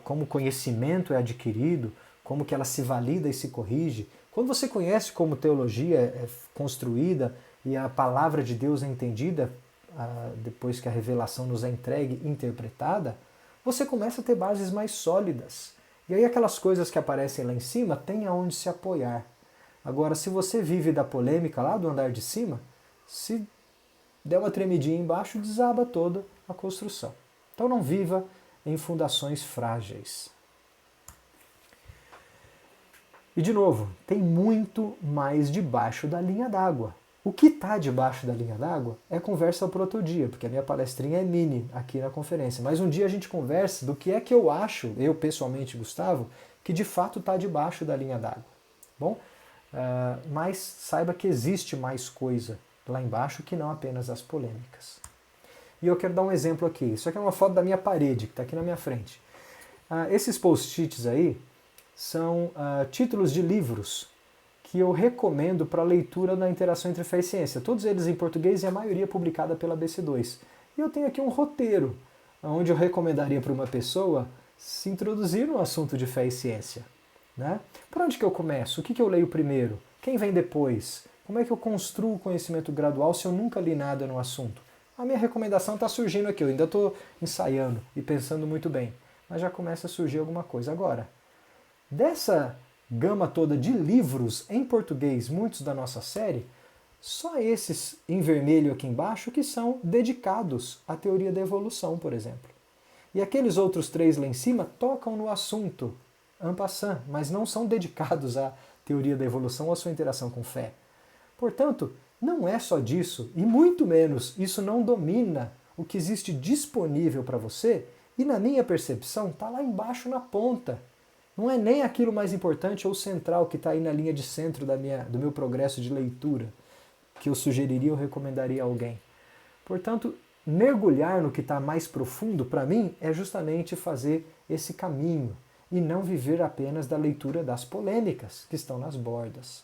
como o conhecimento é adquirido, como que ela se valida e se corrige, quando você conhece como teologia é construída e a palavra de Deus é entendida, depois que a revelação nos é entregue e interpretada, você começa a ter bases mais sólidas. E aí aquelas coisas que aparecem lá em cima têm aonde se apoiar. Agora, se você vive da polêmica lá do andar de cima, se der uma tremidinha embaixo, desaba toda a construção. Então não viva em fundações frágeis. E de novo, tem muito mais debaixo da linha d'água. O que está debaixo da linha d'água é conversa para outro dia, porque a minha palestrinha é mini aqui na conferência. Mas um dia a gente conversa do que é que eu acho, eu pessoalmente, Gustavo, que de fato está debaixo da linha d'água. Bom, mas saiba que existe mais coisa lá embaixo que não apenas as polêmicas. E eu quero dar um exemplo aqui. Isso aqui é uma foto da minha parede, que está aqui na minha frente. Esses post-its aí são títulos de livros que eu recomendo para leitura na interação entre fé e ciência. Todos eles em português e a maioria publicada pela BC2. E eu tenho aqui um roteiro, onde eu recomendaria para uma pessoa se introduzir no assunto de fé e ciência. Né? Por onde que eu começo? O que eu leio primeiro? Quem vem depois? Como é que eu construo o conhecimento gradual se eu nunca li nada no assunto? A minha recomendação está surgindo aqui, eu ainda estou ensaiando e pensando muito bem, mas já começa a surgir alguma coisa agora. Dessa gama toda de livros em português, muitos da nossa série, só esses em vermelho aqui embaixo que são dedicados à teoria da evolução, por exemplo. E aqueles outros 3 lá em cima tocam no assunto en passant, mas não são dedicados à teoria da evolução ou à sua interação com fé. Portanto, não é só disso, e muito menos isso não domina o que existe disponível para você, e na minha percepção está lá embaixo na ponta. Não é nem aquilo mais importante ou central que está aí na linha de centro do meu progresso de leitura, que eu sugeriria ou recomendaria a alguém. Portanto, mergulhar no que está mais profundo, para mim, é justamente fazer esse caminho e não viver apenas da leitura das polêmicas que estão nas bordas.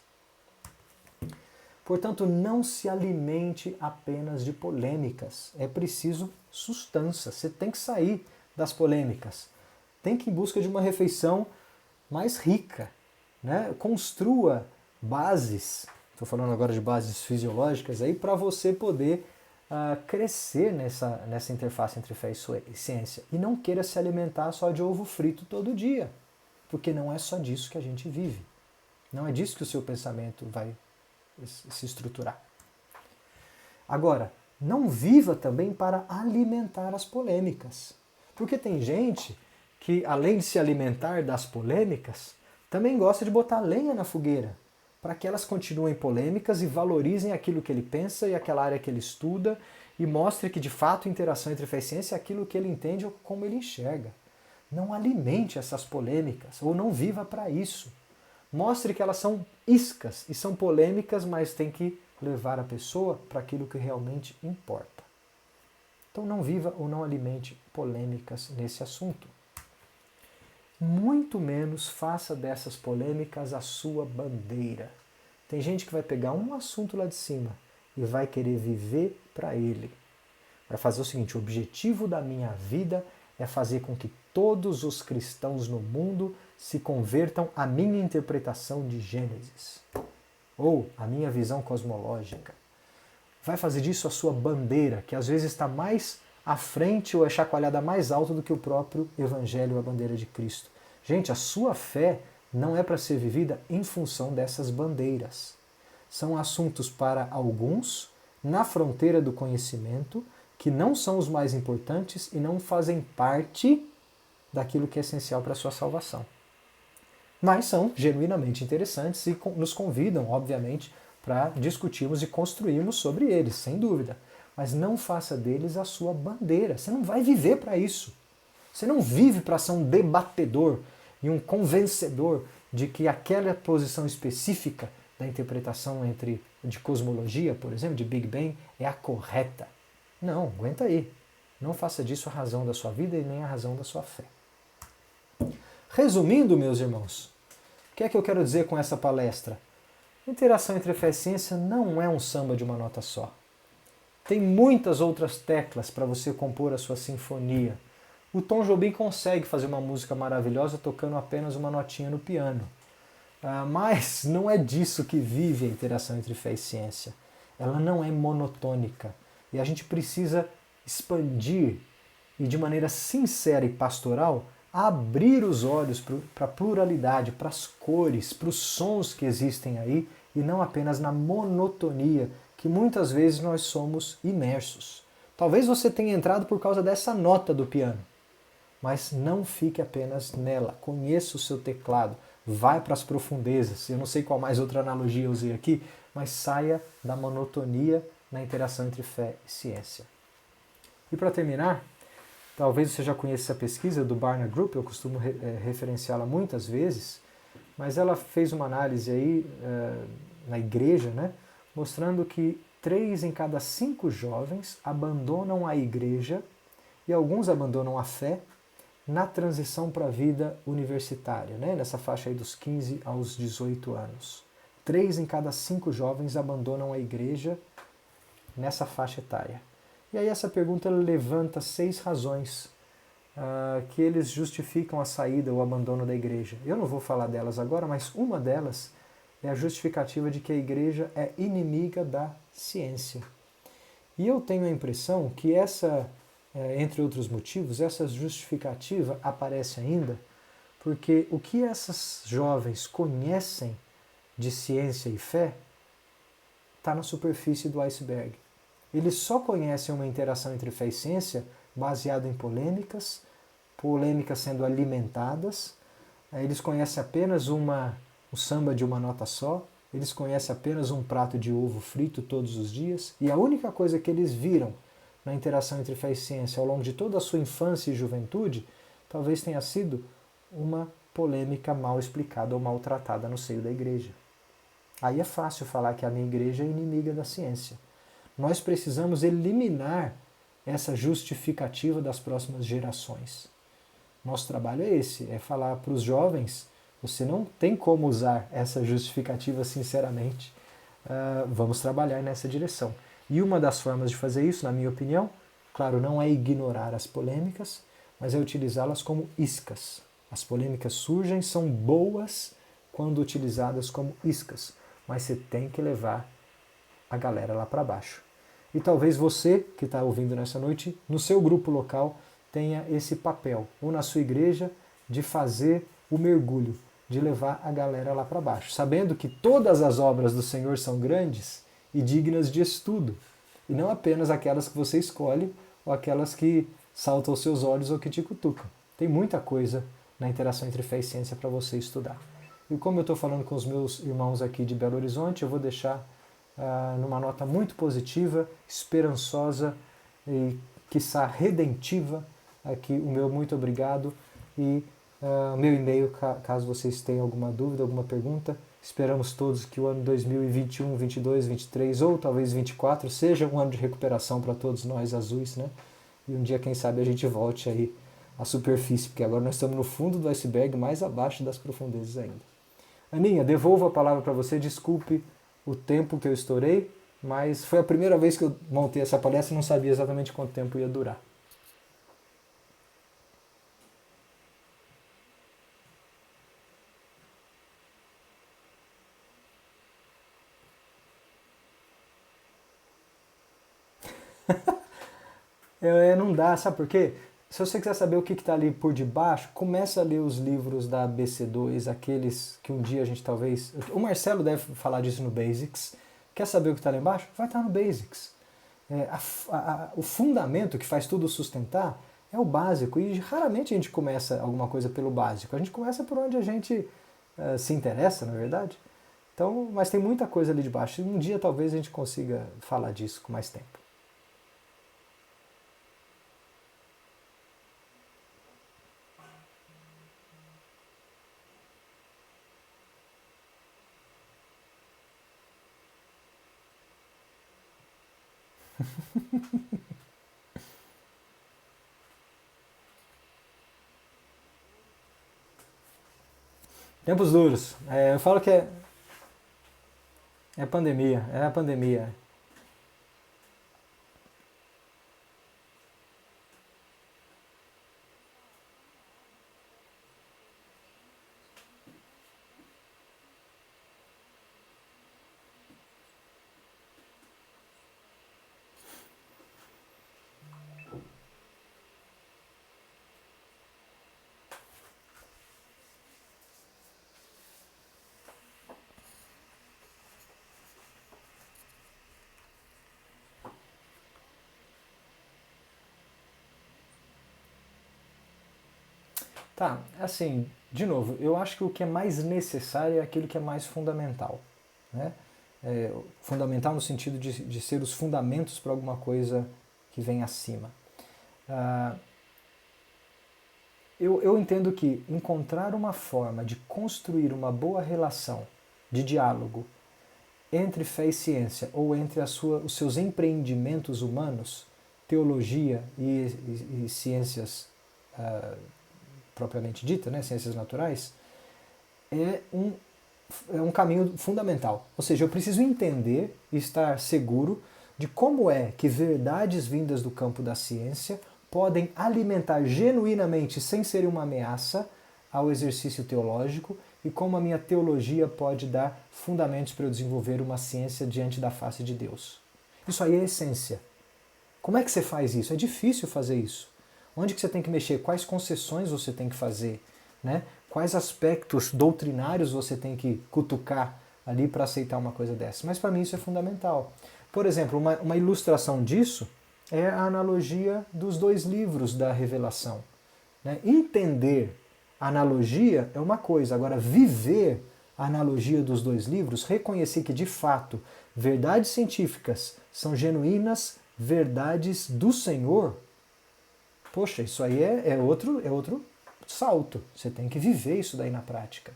Portanto, não se alimente apenas de polêmicas. É preciso sustância. Você tem que sair das polêmicas. Tem que ir em busca de uma refeição mais rica. Né? Construa bases, estou falando agora de bases fisiológicas, aí para você poder crescer nessa interface entre fé e ciência. E não queira se alimentar só de ovo frito todo dia. Porque não é só disso que a gente vive. Não é disso que o seu pensamento vai se estruturar. Agora, não viva também para alimentar as polêmicas. Porque tem gente que, além de se alimentar das polêmicas, também gosta de botar lenha na fogueira, para que elas continuem polêmicas e valorizem aquilo que ele pensa e aquela área que ele estuda e mostre que, de fato, a interação entre fé e ciência é aquilo que ele entende ou como ele enxerga. Não alimente essas polêmicas, ou não viva para isso. Mostre que elas são iscas e são polêmicas, mas tem que levar a pessoa para aquilo que realmente importa. Então não viva ou não alimente polêmicas nesse assunto. Muito menos faça dessas polêmicas a sua bandeira. Tem gente que vai pegar um assunto lá de cima e vai querer viver para ele. Vai fazer o seguinte: o objetivo da minha vida é fazer com que todos os cristãos no mundo se convertam à minha interpretação de Gênesis, ou à minha visão cosmológica. Vai fazer disso a sua bandeira, que às vezes está mais à frente ou é chacoalhada mais alto do que o próprio Evangelho, a bandeira de Cristo. Gente, a sua fé não é para ser vivida em função dessas bandeiras. São assuntos para alguns, na fronteira do conhecimento, que não são os mais importantes e não fazem parte daquilo que é essencial para a sua salvação. Mas são genuinamente interessantes e nos convidam, obviamente, para discutirmos e construirmos sobre eles, sem dúvida. Mas não faça deles a sua bandeira. Você não vai viver para isso. Você não vive para ser um debatedor e um convencedor de que aquela posição específica da interpretação de cosmologia, por exemplo, de Big Bang, é a correta. Não, aguenta aí. Não faça disso a razão da sua vida e nem a razão da sua fé. Resumindo, meus irmãos, o que é que eu quero dizer com essa palestra? Interação entre fé e ciência não é um samba de uma nota só. Tem muitas outras teclas para você compor a sua sinfonia. O Tom Jobim consegue fazer uma música maravilhosa tocando apenas uma notinha no piano. Mas não é disso que vive a interação entre fé e ciência. Ela não é monotônica. E a gente precisa expandir e, de maneira sincera e pastoral, abrir os olhos para a pluralidade, para as cores, para os sons que existem aí e não apenas na monotonia que muitas vezes nós somos imersos. Talvez você tenha entrado por causa dessa nota do piano, mas não fique apenas nela. Conheça o seu teclado, vai para as profundezas. Eu não sei qual mais outra analogia eu usei aqui, mas saia da monotonia na interação entre fé e ciência. E para terminar, talvez você já conheça essa pesquisa do Barna Group, eu costumo referenciá-la muitas vezes, mas ela fez uma análise aí na igreja, né, mostrando que 3 em cada 5 jovens abandonam a igreja e alguns abandonam a fé na transição para a vida universitária, né, nessa faixa aí dos 15 aos 18 anos. 3 em cada 5 jovens abandonam a igreja nessa faixa etária. E aí essa pergunta levanta 6 razões que eles justificam a saída ou o abandono da igreja. Eu não vou falar delas agora, mas uma delas é a justificativa de que a igreja é inimiga da ciência. E eu tenho a impressão que entre outros motivos, essa justificativa aparece ainda porque o que essas jovens conhecem de ciência e fé está na superfície do iceberg. Eles só conhecem uma interação entre fé e ciência baseada em polêmicas sendo alimentadas. Eles conhecem apenas o samba de uma nota só, eles conhecem apenas um prato de ovo frito todos os dias, e a única coisa que eles viram na interação entre fé e ciência ao longo de toda a sua infância e juventude, talvez tenha sido uma polêmica mal explicada ou maltratada no seio da igreja. Aí é fácil falar que a minha igreja é inimiga da ciência. Nós precisamos eliminar essa justificativa das próximas gerações. Nosso trabalho é esse, é falar para os jovens, você não tem como usar essa justificativa sinceramente, vamos trabalhar nessa direção. E uma das formas de fazer isso, na minha opinião, claro, não é ignorar as polêmicas, mas é utilizá-las como iscas. As polêmicas surgem, são boas quando utilizadas como iscas, mas você tem que levar a galera lá para baixo. E talvez você, que está ouvindo nessa noite, no seu grupo local, tenha esse papel, ou na sua igreja, de fazer o mergulho, de levar a galera lá para baixo, sabendo que todas as obras do Senhor são grandes e dignas de estudo, e não apenas aquelas que você escolhe ou aquelas que saltam aos seus olhos ou que te cutucam. Tem muita coisa na interação entre fé e ciência para você estudar. E como eu estou falando com os meus irmãos aqui de Belo Horizonte, eu vou deixar numa nota muito positiva, esperançosa e, quiçá, redentiva, aqui o meu muito obrigado e meu e-mail, caso vocês tenham alguma dúvida, alguma pergunta. Esperamos todos que o ano 2021, 22, 23 ou talvez 24 seja um ano de recuperação para todos nós azuis, né? E um dia, quem sabe, a gente volte aí à superfície, porque agora nós estamos no fundo do iceberg, mais abaixo das profundezas ainda. Aninha, devolvo a palavra para você, desculpe o tempo que eu estourei, mas foi a primeira vez que eu montei essa palestra e não sabia exatamente quanto tempo ia durar. Não dá, sabe por quê? Se você quiser saber o que está ali por debaixo, começa a ler os livros da ABC2, aqueles que um dia a gente talvez... O Marcelo deve falar disso no Basics. Quer saber o que está lá embaixo? Vai estar no Basics. O fundamento que faz tudo sustentar é o básico, e raramente a gente começa alguma coisa pelo básico. A gente começa por onde a gente se interessa, na verdade. Então, mas tem muita coisa ali debaixo. E um dia talvez a gente consiga falar disso com mais tempo. Tempos duros. Eu falo que é pandemia, é a pandemia. Tá, assim, de novo, eu acho que o que é mais necessário é aquilo que é mais fundamental, né? Fundamental no sentido de ser os fundamentos para alguma coisa que vem acima. Ah, eu entendo que encontrar uma forma de construir uma boa relação de diálogo entre fé e ciência, ou entre os seus empreendimentos humanos, teologia e ciências propriamente dita, né, ciências naturais, é um caminho fundamental. Ou seja, eu preciso entender e estar seguro de como é que verdades vindas do campo da ciência podem alimentar genuinamente, sem ser uma ameaça, ao exercício teológico, e como a minha teologia pode dar fundamentos para eu desenvolver uma ciência diante da face de Deus. Isso aí é a essência. Como é que você faz isso? É difícil fazer isso. Onde que você tem que mexer? Quais concessões você tem que fazer? Né? Quais aspectos doutrinários você tem que cutucar ali para aceitar uma coisa dessa? Mas para mim isso é fundamental. Por exemplo, uma ilustração disso é a analogia dos dois livros da Revelação. Né? Entender a analogia é uma coisa, agora viver a analogia dos dois livros, reconhecer que de fato verdades científicas são genuínas verdades do Senhor, poxa, isso aí é outro salto. Você tem que viver isso daí na prática.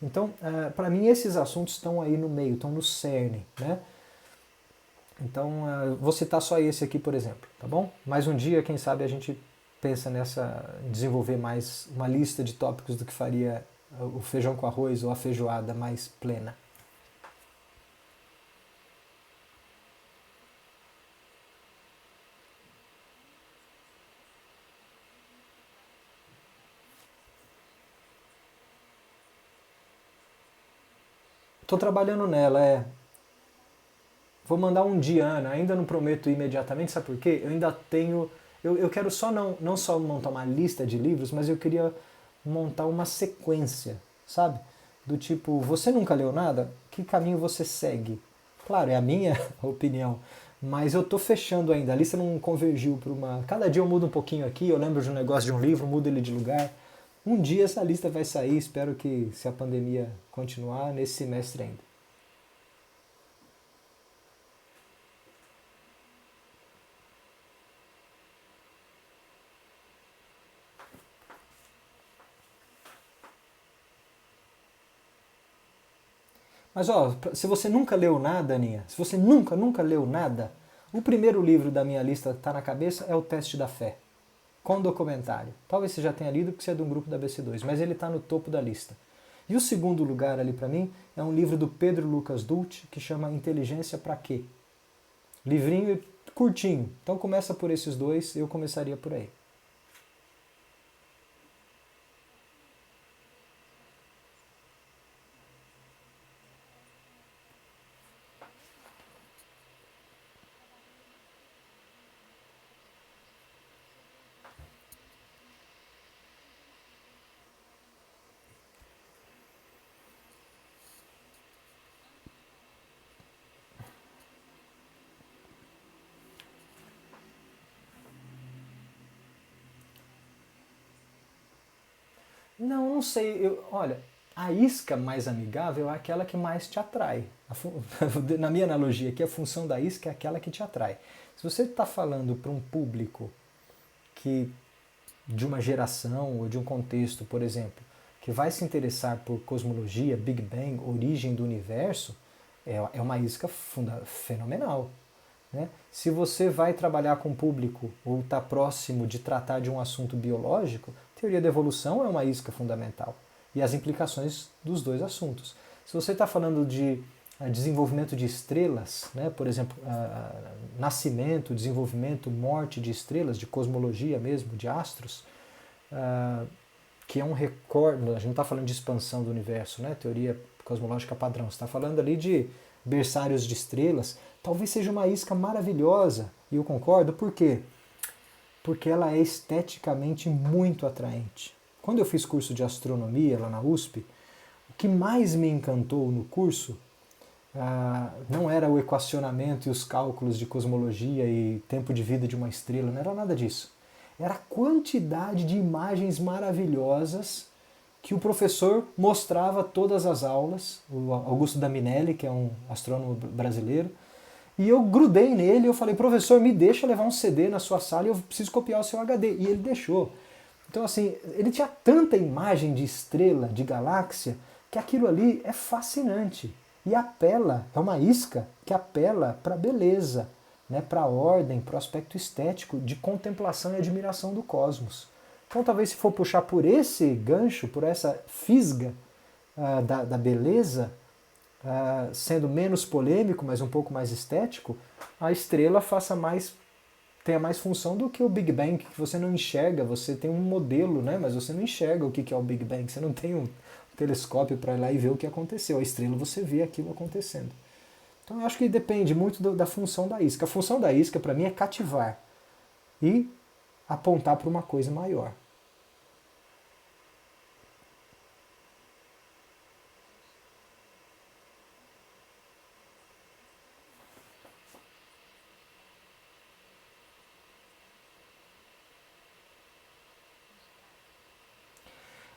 Então, para mim, esses assuntos estão aí no meio, estão no cerne, né? Então, vou citar só esse aqui, por exemplo, tá bom? Mais um dia, quem sabe, a gente pensa desenvolver mais uma lista de tópicos do que faria o feijão com arroz ou a feijoada mais plena. Estou trabalhando nela, Vou mandar um Diana, ainda não prometo imediatamente, sabe por quê? Eu ainda tenho. Eu quero só não só montar uma lista de livros, mas eu queria montar uma sequência, sabe? Do tipo, você nunca leu nada? Que caminho você segue? Claro, é a minha opinião, mas eu tô fechando ainda. A lista não convergiu para uma. Cada dia eu mudo um pouquinho aqui, eu lembro de um negócio de um livro, mudo ele de lugar. Um dia essa lista vai sair, espero que, se a pandemia continuar, nesse semestre ainda. Mas ó, se você nunca leu nada, Aninha, se você nunca leu nada, o primeiro livro da minha lista tá na cabeça é O Teste da Fé, com documentário. Talvez você já tenha lido porque você é de um grupo da BC2, mas ele está no topo da lista. E o segundo lugar ali para mim é um livro do Pedro Lucas Dulce que chama Inteligência para quê? Livrinho curtinho. Então começa por esses dois, eu começaria por aí. não sei, olha, a isca mais amigável é aquela que mais te atrai. Na minha analogia aqui, a função da isca é aquela que te atrai. Se você está falando para um público que de uma geração ou de um contexto, por exemplo, que vai se interessar por cosmologia, Big Bang, origem do universo, é uma isca fenomenal. Né? Se você vai trabalhar com o público ou está próximo de tratar de um assunto biológico, teoria da evolução é uma isca fundamental. E as implicações dos dois assuntos. Se você está falando de desenvolvimento de estrelas, né? Por exemplo, nascimento, desenvolvimento, morte de estrelas, de cosmologia mesmo, de astros, que é um recorde, a gente não está falando de expansão do universo, né? Teoria cosmológica padrão, você está falando ali de berçários de estrelas, talvez seja uma isca maravilhosa, e eu concordo, por quê? Porque ela é esteticamente muito atraente. Quando eu fiz curso de astronomia lá na USP, o que mais me encantou no curso não era o equacionamento e os cálculos de cosmologia e tempo de vida de uma estrela, não era nada disso. Era a quantidade de imagens maravilhosas que o professor mostrava todas as aulas, o Augusto Daminelli, que é um astrônomo brasileiro, e eu grudei nele e eu falei, professor, me deixa levar um CD na sua sala e eu preciso copiar o seu HD. E ele deixou. Então, assim, ele tinha tanta imagem de estrela, de galáxia, que aquilo ali é fascinante. E apela, é uma isca que apela para a beleza, né, para a ordem, para o aspecto estético de contemplação e admiração do cosmos. Então, talvez se for puxar por esse gancho, por essa fisga da beleza, sendo menos polêmico, mas um pouco mais estético, a estrela tenha mais função do que o Big Bang, que você não enxerga, você tem um modelo, né, mas você não enxerga o que é o Big Bang, você não tem um telescópio para ir lá e ver o que aconteceu. A estrela você vê aquilo acontecendo. Então eu acho que depende muito da função da isca. A função da isca, para mim, é cativar e apontar para uma coisa maior.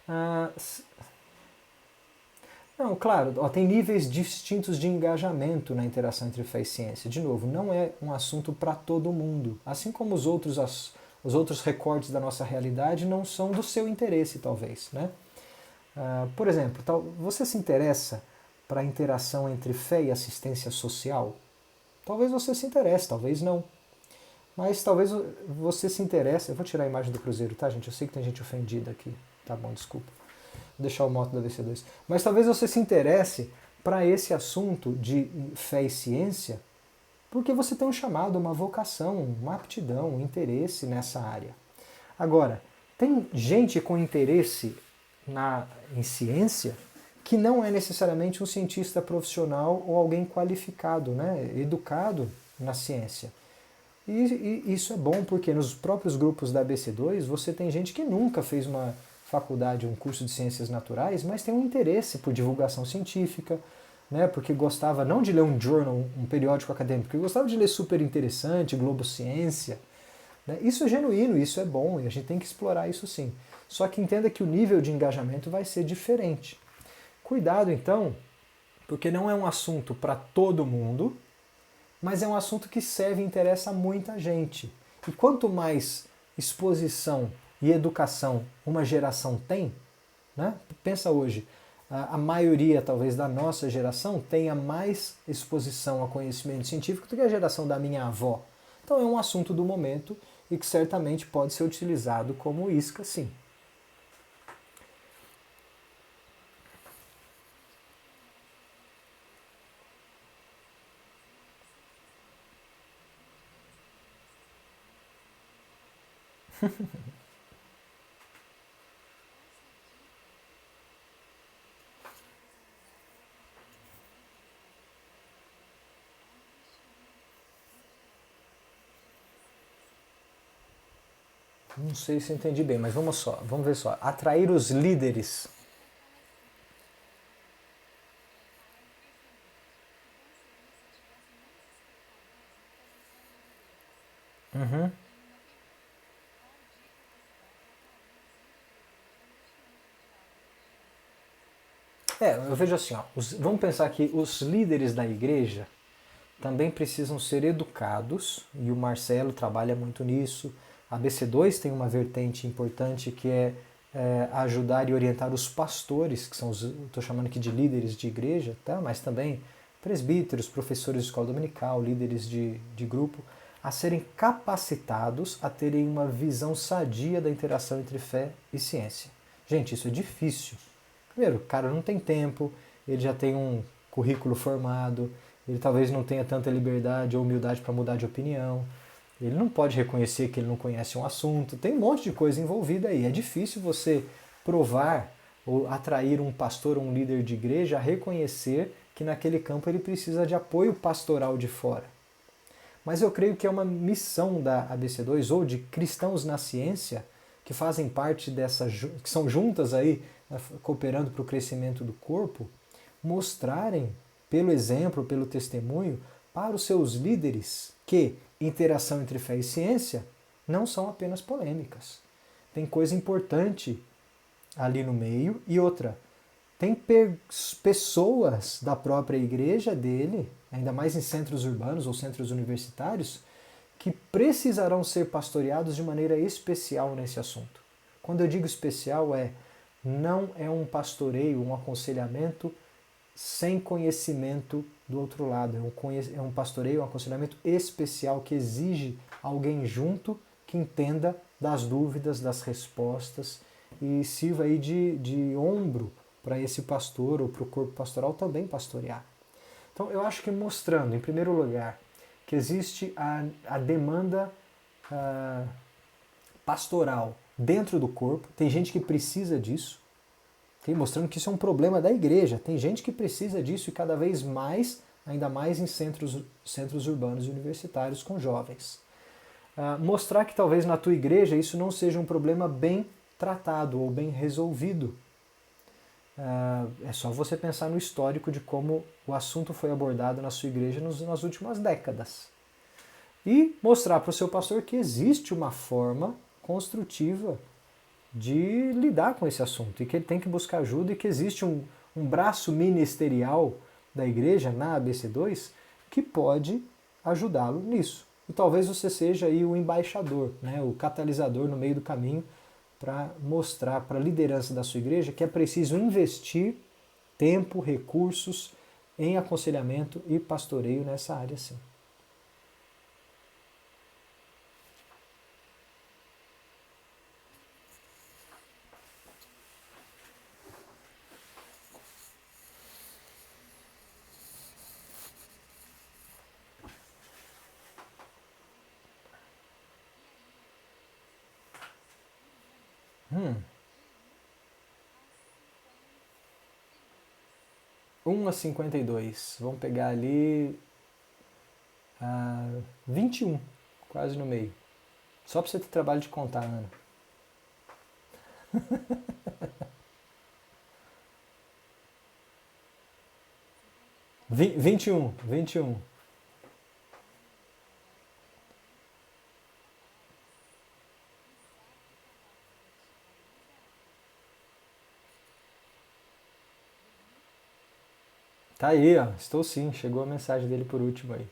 Ah, não, claro, tem níveis distintos de engajamento na interação entre fé e ciência. De novo, não é um assunto para todo mundo. Assim como os outros recortes da nossa realidade não são do seu interesse, talvez. Né? Por exemplo, você se interessa para a interação entre fé e assistência social? Talvez você se interesse, talvez não. Mas talvez você se interesse. Eu vou tirar a imagem do Cruzeiro, tá, gente? Eu sei que tem gente ofendida aqui. Tá bom, desculpa. Vou deixar o moto da VC2. Mas talvez você se interesse para esse assunto de fé e ciência porque você tem um chamado, uma vocação, uma aptidão, um interesse nessa área. Agora, tem gente com interesse em ciência que não é necessariamente um cientista profissional ou alguém qualificado, né, educado na ciência. E isso é bom porque nos próprios grupos da ABC2 você tem gente que nunca fez uma faculdade, um curso de ciências naturais, mas tem um interesse por divulgação científica, né, porque gostava não de ler um journal, um periódico acadêmico, porque gostava de ler Super Interessante, Globo Ciência. Né? Isso é genuíno, isso é bom e a gente tem que explorar isso sim. Só que entenda que o nível de engajamento vai ser diferente. Cuidado então, porque não é um assunto para todo mundo, mas é um assunto que serve e interessa a muita gente. E quanto mais exposição e educação uma geração tem, né? Pensa hoje, a maioria talvez da nossa geração tenha mais exposição a conhecimento científico do que a geração da minha avó. Então é um assunto do momento e que certamente pode ser utilizado como isca, sim. Não sei se entendi bem, mas vamos ver só. Atrair os líderes. Uhum. Eu vejo assim, ó, vamos pensar que os líderes da igreja também precisam ser educados, e o Marcelo trabalha muito nisso. A BC2 tem uma vertente importante que é ajudar e orientar os pastores, que são estou chamando aqui de líderes de igreja, tá? Mas também presbíteros, professores de escola dominical, líderes de grupo, a serem capacitados a terem uma visão sadia da interação entre fé e ciência. Gente, isso é difícil. Primeiro, o cara não tem tempo, ele já tem um currículo formado, ele talvez não tenha tanta liberdade ou humildade para mudar de opinião, ele não pode reconhecer que ele não conhece um assunto, tem um monte de coisa envolvida aí. É difícil você provar ou atrair um pastor ou um líder de igreja a reconhecer que naquele campo ele precisa de apoio pastoral de fora. Mas eu creio que é uma missão da ABC2 ou de cristãos na ciência que fazem parte dessa, que são juntas aí, cooperando para o crescimento do corpo, mostrarem pelo exemplo, pelo testemunho, para os seus líderes que interação entre fé e ciência não são apenas polêmicas. Tem coisa importante ali no meio e outra. Tem pessoas da própria igreja dele, ainda mais em centros urbanos ou centros universitários, que precisarão ser pastoreados de maneira especial nesse assunto. Quando eu digo especial, não é um pastoreio, um aconselhamento sem conhecimento do outro lado. É um pastoreio, um aconselhamento especial que exige alguém junto que entenda das dúvidas, das respostas e sirva aí de ombro para esse pastor ou para o corpo pastoral também pastorear. Então eu acho que mostrando, em primeiro lugar, que existe a demanda pastoral dentro do corpo, tem gente que precisa disso, mostrando que isso é um problema da igreja, tem gente que precisa disso e cada vez mais, ainda mais em centros urbanos e universitários com jovens. Mostrar que talvez na tua igreja isso não seja um problema bem tratado ou bem resolvido. É só você pensar no histórico de como o assunto foi abordado na sua igreja nas últimas décadas. E mostrar para o seu pastor que existe uma forma construtiva de lidar com esse assunto e que ele tem que buscar ajuda e que existe um braço ministerial da igreja na ABC2 que pode ajudá-lo nisso. E talvez você seja aí o embaixador, né, o catalisador no meio do caminho para mostrar para a liderança da sua igreja que é preciso investir tempo, recursos em aconselhamento e pastoreio nessa área sim. Hum. 1:52. Vamos pegar ali 21, quase no meio. Só para você ter trabalho de contar, Ana. 21, 21. Tá aí, ó. Estou sim. Chegou a mensagem dele por último aí.